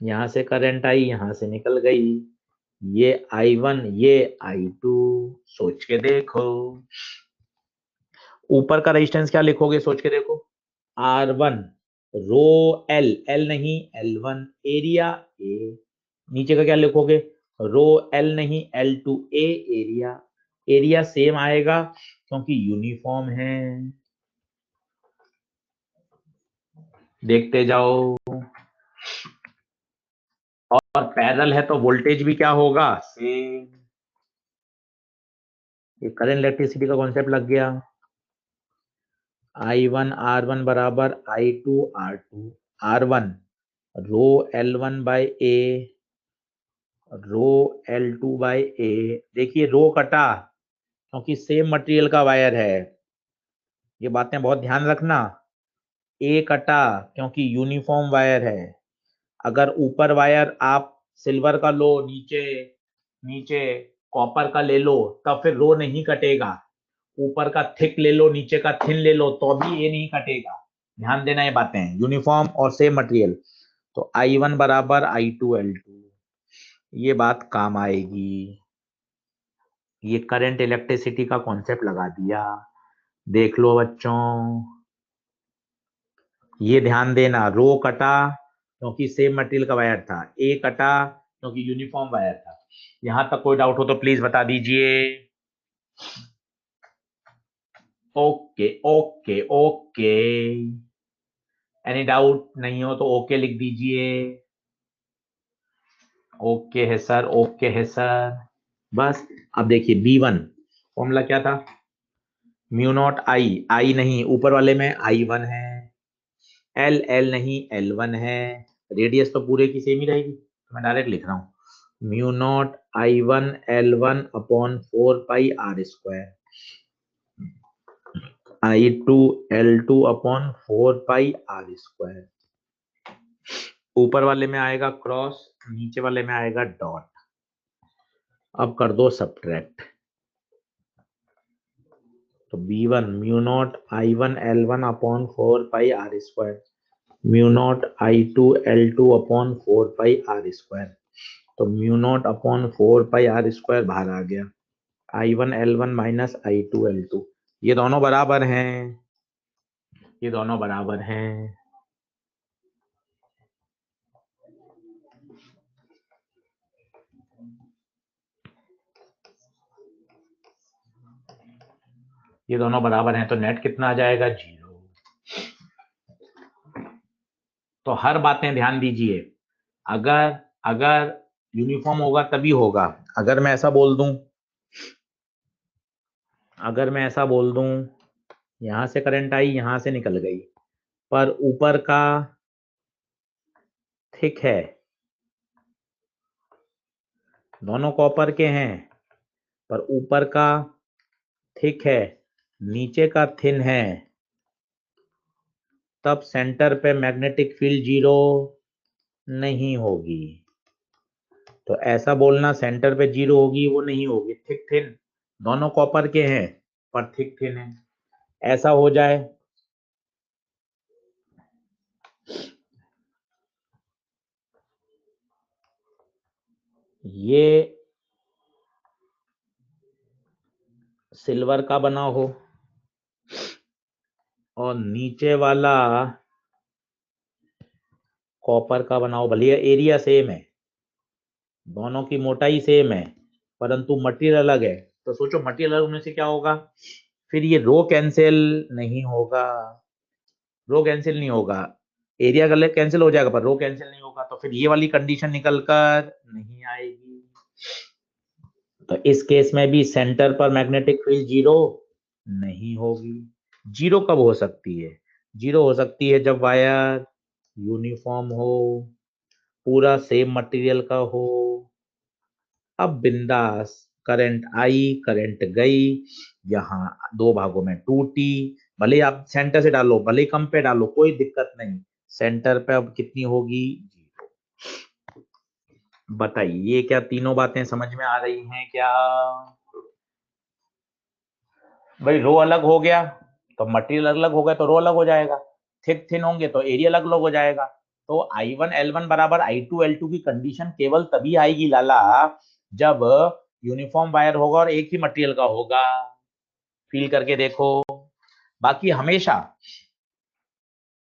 यहां से करंट आई, यहां से निकल गई, ये I1, ये I2। सोच के देखो। ऊपर का रेजिस्टेंस क्या लिखोगे? सोच के देखो। R1 रो L, L नहीं L1 एरिया A। नीचे का क्या लिखोगे? रो L नहीं L2 A area. Area same आएगा क्योंकि यूनिफॉर्म है। देखते जाओ। और पैरेलल है तो वोल्टेज भी क्या होगा? सेम। ये करंट इलेक्ट्रिसिटी का कॉन्सेप्ट लग गया। I1 R1 बराबर I2 R2। R1 rho L1 by A, rho L2 by A। देखिए रो कटा क्योंकि सेम मटेरियल का वायर है, ये बातें बहुत ध्यान रखना। A कटा क्योंकि यूनिफॉर्म वायर है। अगर ऊपर वायर आप सिल्वर का लो, नीचे नीचे कॉपर का ले लो, तब फिर रो नहीं कटेगा। ऊपर का थिक ले लो, नीचे का थिन ले लो, तो भी ये नहीं कटेगा। ध्यान देना ये बातें, यूनिफॉर्म और सेम मटेरियल। तो I1 बराबर I2 L2, ये बात काम आएगी। ये करंट इलेक्ट्रिसिटी का कॉन्सेप्ट लगा दिया। देख लो बच्चों, ये ध्यान देना, रो कटा क्योंकि सेम मटेरियल का वायर था, ए कटा क्योंकि यूनिफॉर्म वायर था। यहां तक कोई डाउट हो तो प्लीज बता दीजिए। Okay okay okay, any doubt नहीं हो तो ओके लिख दीजिए। ओके है सर, ओके है सर। बस अब देखिए B1 फॉर्मूला क्या था? म्यू नॉट आई नहीं, ऊपर वाले में I1 है, L नहीं L1 है। रेडियस तो पूरे की सेम ही रहेगी, तो मैं डायरेक्ट लिख रहा हूं mu naught I1 L1 upon 4 पाई R², I2 L2 अपॉन 4 पाई R²। ऊपर वाले में आएगा क्रॉस, नीचे वाले में आएगा डॉट। अब कर दो सब्ट्रैक्ट, तो B1 mu naught I1 L1 upon 4 पाई R², mu naught I2 L2 upon 4 पाई R²। तो mu not upon 4 pi R² बाहर आ गया। I1 L1 minus I2 L2, ये दोनों बराबर हैं, ये दोनों बराबर हैं। ये दोनों बराबर हैं, तो नेट कितना आ जाएगा? 0। तो हर बातें ध्यान दीजिए। अगर अगर यूनिफॉर्म होगा तभी होगा। अगर मैं ऐसा बोल दूं, अगर मैं ऐसा बोल दूं यहां से करंट आई, यहां से निकल गई, पर ऊपर का थिक है, दोनों कॉपर के हैं, पर ऊपर का थिक है, नीचे का थिन है, तब सेंटर पे मैग्नेटिक फील्ड 0 नहीं होगी। तो ऐसा बोलना सेंटर पे 0 होगी, वो नहीं होगी। थिक थिन, दोनों कॉपर के हैं पर थिक थिन है, ऐसा हो जाए। ये सिल्वर का बना हो और नीचे वाला कॉपर का बना हो, भले एरिया सेम है, दोनों की मोटाई सेम है, परंतु मटेरियल अलग है। तो सोचो मटेरियल अलग होने से क्या होगा? फिर ये रो कैंसिल नहीं होगा, रो कैंसिल नहीं होगा, एरिया गलत कैंसिल हो जाएगा पर रो कैंसिल नहीं होगा, तो फिर ये वाली कंडीशन निकल कर नहीं आएगी। तो इस केस में भी सेंटर पर मैग्नेटिक फील्ड जीरो नहीं होगी। जीरो कब हो सकती है? जीरो हो सकती है जब वायर यूनिफॉर्म हो, पूरा सेम मटेरियल का हो। अब बिंदास करंट आई, करंट गई, यहाँ दो भागों में टूटी, भले ही आप सेंटर से डालो, भले ही कम पे डालो, कोई दिक्कत नहीं। सेंटर पे अब कितनी होगी? जीरो। बताइए, ये क्या तीनों बातें समझ में आ रही हैं क्या? भाई रो अलग हो गया तो मटेरियल अलग हो गया तो रो अलग हो जाएगा, थिक थिन होंगे तो एरिया अलग अलग हो जाएगा। तो I1L1 बराबर I2L2 की कंडीशन केवल तभी आएगी लाला जब यूनिफॉर्म वायर होगा और एक ही मटेरियल का होगा। फील करके देखो। बाकी हमेशा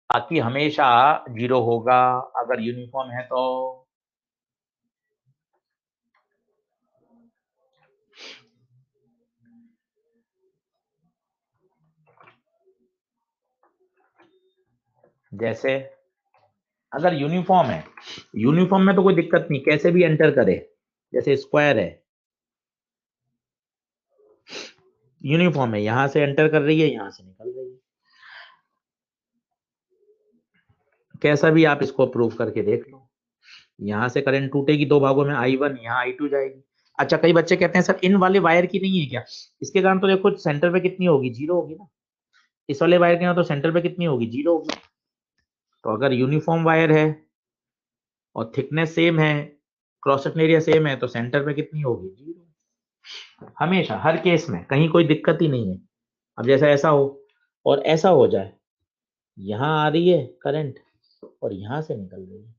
बाकी हमेशा जीरो होगा अगर यूनिफॉर्म है तो। जैसे अगर यूनिफॉर्म है, यूनिफॉर्म में तो कोई दिक्कत नहीं, कैसे भी एंटर करे। जैसे स्क्वायर है, यूनिफॉर्म है, यहां से एंटर कर रही है, यहां से निकल रही है, कैसा भी आप इसको प्रूव करके देख लो। यहां से करंट टूटेगी दो भागों में, I1 यहाँ I2 जाएगी। अच्छा, कई बच्चे कहते हैं सर इन वाले वायर की नहीं है क्या? इसके कारण तो देखो सेंटर पे कितनी होगी? जीरो होगी ना। इस वाले वायर के यहाँ तो सेंटर पे कितनी होगी? जीरो होगी। तो अगर यूनिफॉर्म वायर है और थिकनेस सेम है, क्रॉस सेक्शन एरिया सेम है, तो सेंटर पे कितनी होगी? जीरो। हमेशा हर केस में कहीं कोई दिक्कत ही नहीं है। अब जैसा ऐसा हो और ऐसा हो जाए, यहाँ आ रही है करंट और यहां से निकल रही है,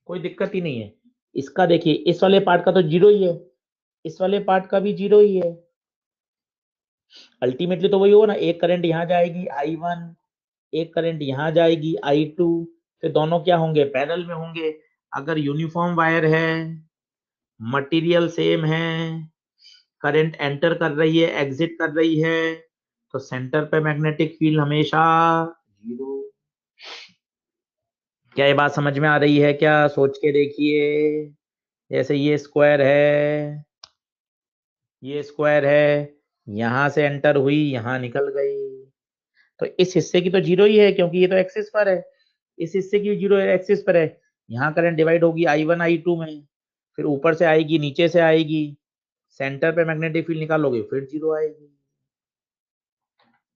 कोई दिक्कत ही नहीं है। इसका देखिए, इस वाले पार्ट का तो जीरो ही है, इस वाले पार्ट का भी जीरो ही है। अल्टीमेटली तो वही होगा ना, एक करंट यहाँ जाएगी I1, एक करंट यहाँ जाएगी I2, फिर दोनों क्या होंगे? पैरेलल में होंगे। अगर यूनिफॉर्म वायर है, मटेरियल सेम है, करंट एंटर कर रही है, एग्जिट कर रही है, तो सेंटर पे मैग्नेटिक फील्ड हमेशा जीरो। क्या ये बात समझ में आ रही है क्या? सोच के देखिए। जैसे ये स्क्वायर है, ये स्क्वायर है, यहां से एंटर हुई, यहां निकल गई, तो इस हिस्से की तो जीरो ही है क्योंकि ये तो एक्सिस पर है। इस हिस्से की जीरो एक्सिस पर है। यहाँ करंट डिवाइड होगी I1 I2 में, फिर ऊपर से आएगी, नीचे से आएगी, सेंटर पे मैग्नेटिक फील्ड निकालोगे फिर जीरो आएगी।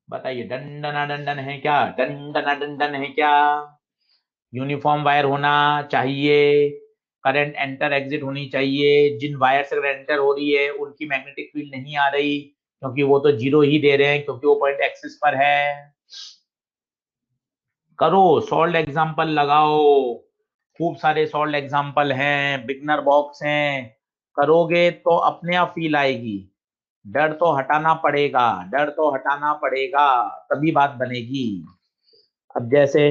बताइए, डंडना डंडन है क्या? डंडना डंडन है क्या? यूनिफॉर्म वायर होना चाहिए, करंट एंटर एग्जिट होनी चाहिए, जिन वायर से एंटर हो रही है उनकी मैग्नेटिक फील्ड नहीं आ रही क्योंकि वो तो जीरो ही दे रहे हैं क्योंकि वो पॉइंट एक्सिस पर है। करो, सॉल्व एग्जांपल लगाओ, खूब सारे सॉल्व एग्जांपल हैं, बिगनर बॉक्स हैं, करोगे तो अपने आप फील आएगी। डर तो हटाना पड़ेगा, डर तो हटाना पड़ेगा, तभी बात बनेगी। अब जैसे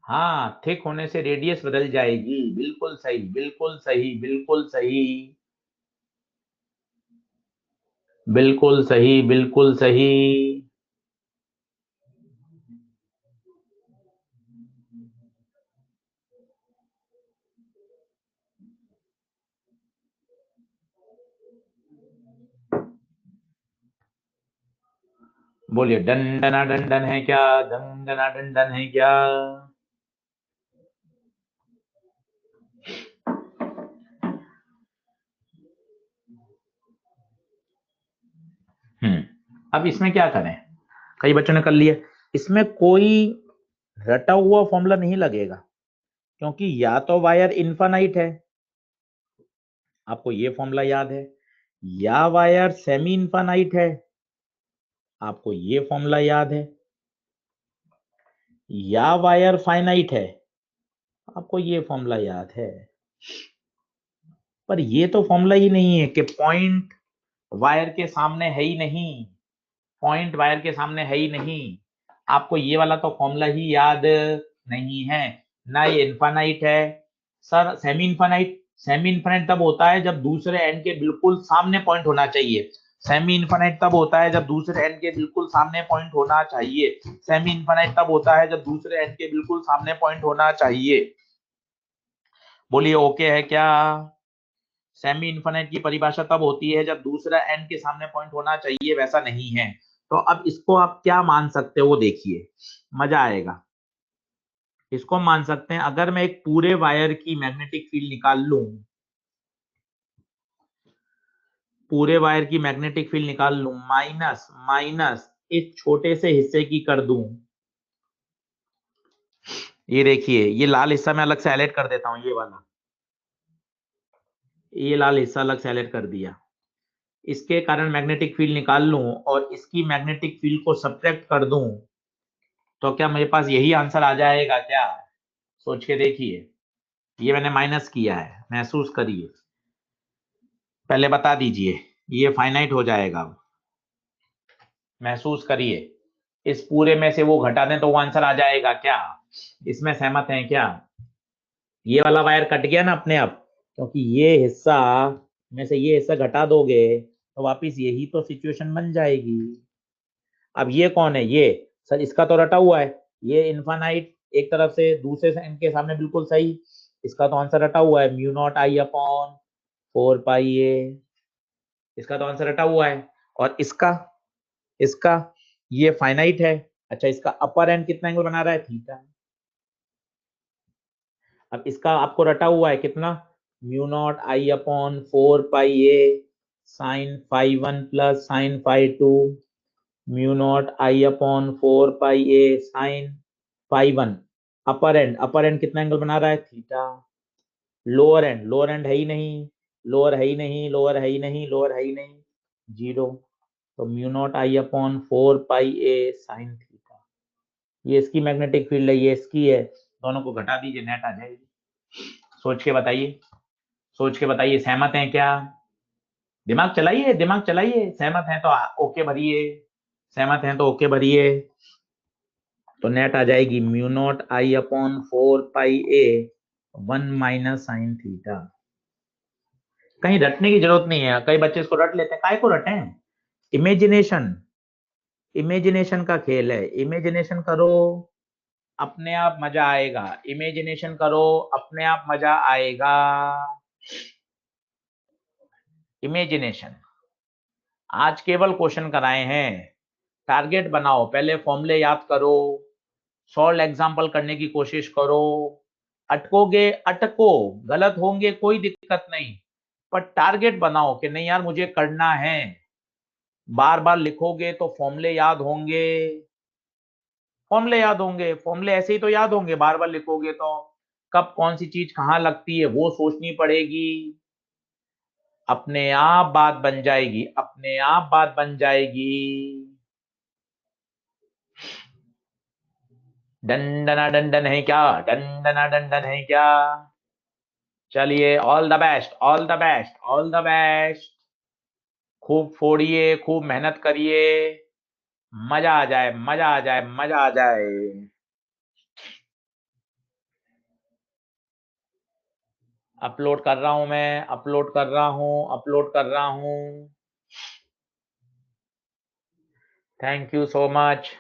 हाँ, थिक होने से रेडियस बदल जाएगी, बिल्कुल सही, बिल्कुल सही, बिल्कुल सही, बिल्कुल सही, बिल्कुल सही। बोलिए, डंडना डंडन है क्या? डंडना डंडन है क्या? अब इसमें क्या करें? कई बच्चों ने कर लिया। इसमें कोई रटा हुआ फॉर्मूला नहीं लगेगा क्योंकि या तो वायर इनफाइनाइट है, आपको ये फॉर्मूला याद है, या वायर सेमी इनफाइनाइट है, आपको ये फॉर्मूला याद है, या वायर फाइनाइट है, आपको ये फॉर्मूला याद है, पर ये तो फॉर्मूला ही नहीं है कि पॉइंट वायर के सामने है ही नहीं, पॉइंट वायर के सामने है ही नहीं। आपको ये वाला तो फॉर्मूला ही याद नहीं है ना, ये इनफाइनाइट है। Sir semi infinite, semi infinite तब होता है जब दूसरे एंड के बिल्कुल सामने पॉइंट होना चाहिए। सेमी इनफाइनाइट तब होता है जब दूसरे एंड के बिल्कुल सामने पॉइंट होना चाहिए। सेमी इनफाइनाइट तब होता है जब दूसरे एंड के बिल्कुल सामने पॉइंट होना चाहिए। बोलिए ओके है क्या? सेमी इनफाइनाइट की परिभाषा तब होती है जब दूसरा एंड के सामने पॉइंट होना चाहिए, वैसा नहीं है। तो अब इसको आप क्या मान सकते हो वो देखिए, मजा आएगा। इसको मान सकते हैं, अगर मैं एक पूरे वायर की मैग्नेटिक फील्ड निकाल लूं, पूरे वायर की मैग्नेटिक फील्ड निकाल लूं, माइनस माइनस इस छोटे से हिस्से की कर दूं, ये देखिए ये लाल हिस्सा मैं अलग से हाईलाइट कर देता हूं, ये वाला, ये लाल हिस्सा अलग से हाईलाइट कर दिया। इसके कारण मैग्नेटिक फील्ड निकाल लूं और इसकी मैग्नेटिक फील्ड को सब्ट्रैक्ट कर दूं, तो क्या मेरे पास यही आंसर आ जाएगा क्या? सोच के देखिए, ये मैंने माइनस किया है, महसूस करिए, पहले बता दीजिए, ये फाइनाइट हो जाएगा, महसूस करिए। इस पूरे में से वो घटा दें तो वो आंसर आ जाएगा क्या? इसमें सहमत हैं क्या? ये वाला वायर कट गया ना अपने आप, क्योंकि ये हिस्सा में से ये हिस्सा घटा दोगे तो वापिस यही तो सिचुएशन बन जाएगी। अब ये कौन है? ये सर इसका तो रटा हुआ है, ये इनफाइनाइट एक तरफ से दूसरे से इनके सामने बिल्कुल सही, इसका तो आंसर रटा हुआ है, mu not I upon 4 pi ए, इसका तो आंसर रटा हुआ है। और इसका, इसका ये फाइनाइट है। अच्छा इसका अपर एंड कितना एंगल बना रहा है? थीटा। अब इसका आपको रटा हुआ है कितना? Mu not I upon 4 pi A sine phi 1 plus sine phi 2, mu not I upon 4 pi A sine phi 1। Upper end कितना एंगल बना रहा है? Theta. Lower end, lower end है ही नहीं, लोअर है ही नहीं, लोअर है ही नहीं, लोअर है ही नहीं, जीरो। तो mu not I upon 4 pi A sine theta, ये इसकी मैग्नेटिक फील्ड है, ये इसकी है, दोनों को घटा दीजिए, नेट आ जाएगी। सोच के बताइए, सोच के बताइए, सहमत हैं क्या? दिमाग चलाइए, दिमाग चलाइए, सहमत हैं तो ओके भरिए, सहमत हैं तो ओके भरिए। तो नेट आ जाएगी mu naught I upon 4 pi A 1 minus sine theta. कहीं रटने की जरूरत नहीं है, कई बच्चे इसको रट लेते हैं, काय को रटे? इमेजिनेशन, इमेजिनेशन का खेल है, इमेजिनेशन करो अपने आप मजा आएगा, इमेजिनेशन करो अपने आप मजा आएगा। इमेजिनेशन आज केवल क्वेश्चन कराए हैं, टारगेट बनाओ, पहले फॉर्मूले याद करो, सॉल्व एग्जांपल करने की कोशिश करो, अटकोगे अटको, गलत होंगे कोई दिक्कत नहीं, पर टारगेट बनाओ कि नहीं यार मुझे करना है। बार बार लिखोगे तो फॉर्मूले याद होंगे, फॉर्मूले याद होंगे, फॉर्मूले ऐसे ही तो याद होंगे, बार बार लिखोगे तो कब कौन सी चीज कहां लगती है वो सोचनी पड़ेगी। अपने आप बात बन जाएगी, अपने आप बात बन जाएगी। डंडना डंडन है क्या? डंडना डंडन है क्या? चलिए all the best, all the best, all the best. खूब फोड़िए, खूब मेहनत करिए, मजा आ जाए, मजा आ जाए, मजा आ जाए। अपलोड कर रहा हूं मैं, अपलोड कर रहा हूं, अपलोड कर रहा हूं। Thank you so much,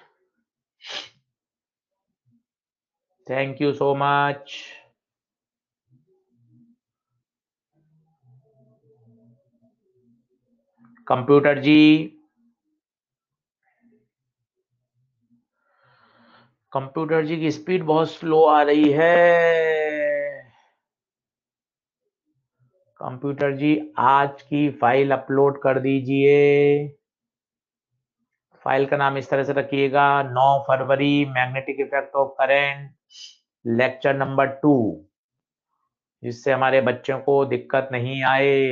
thank you so much. Computer ji, computer ji की स्पीड बहुत स्लो आ रही है। कंप्यूटर जी आज की फाइल अपलोड कर दीजिए। फाइल का नाम इस तरह से रखिएगा, 9 फरवरी magnetic effect of current, lecture number 2, जिससे हमारे बच्चों को दिक्कत नहीं आए।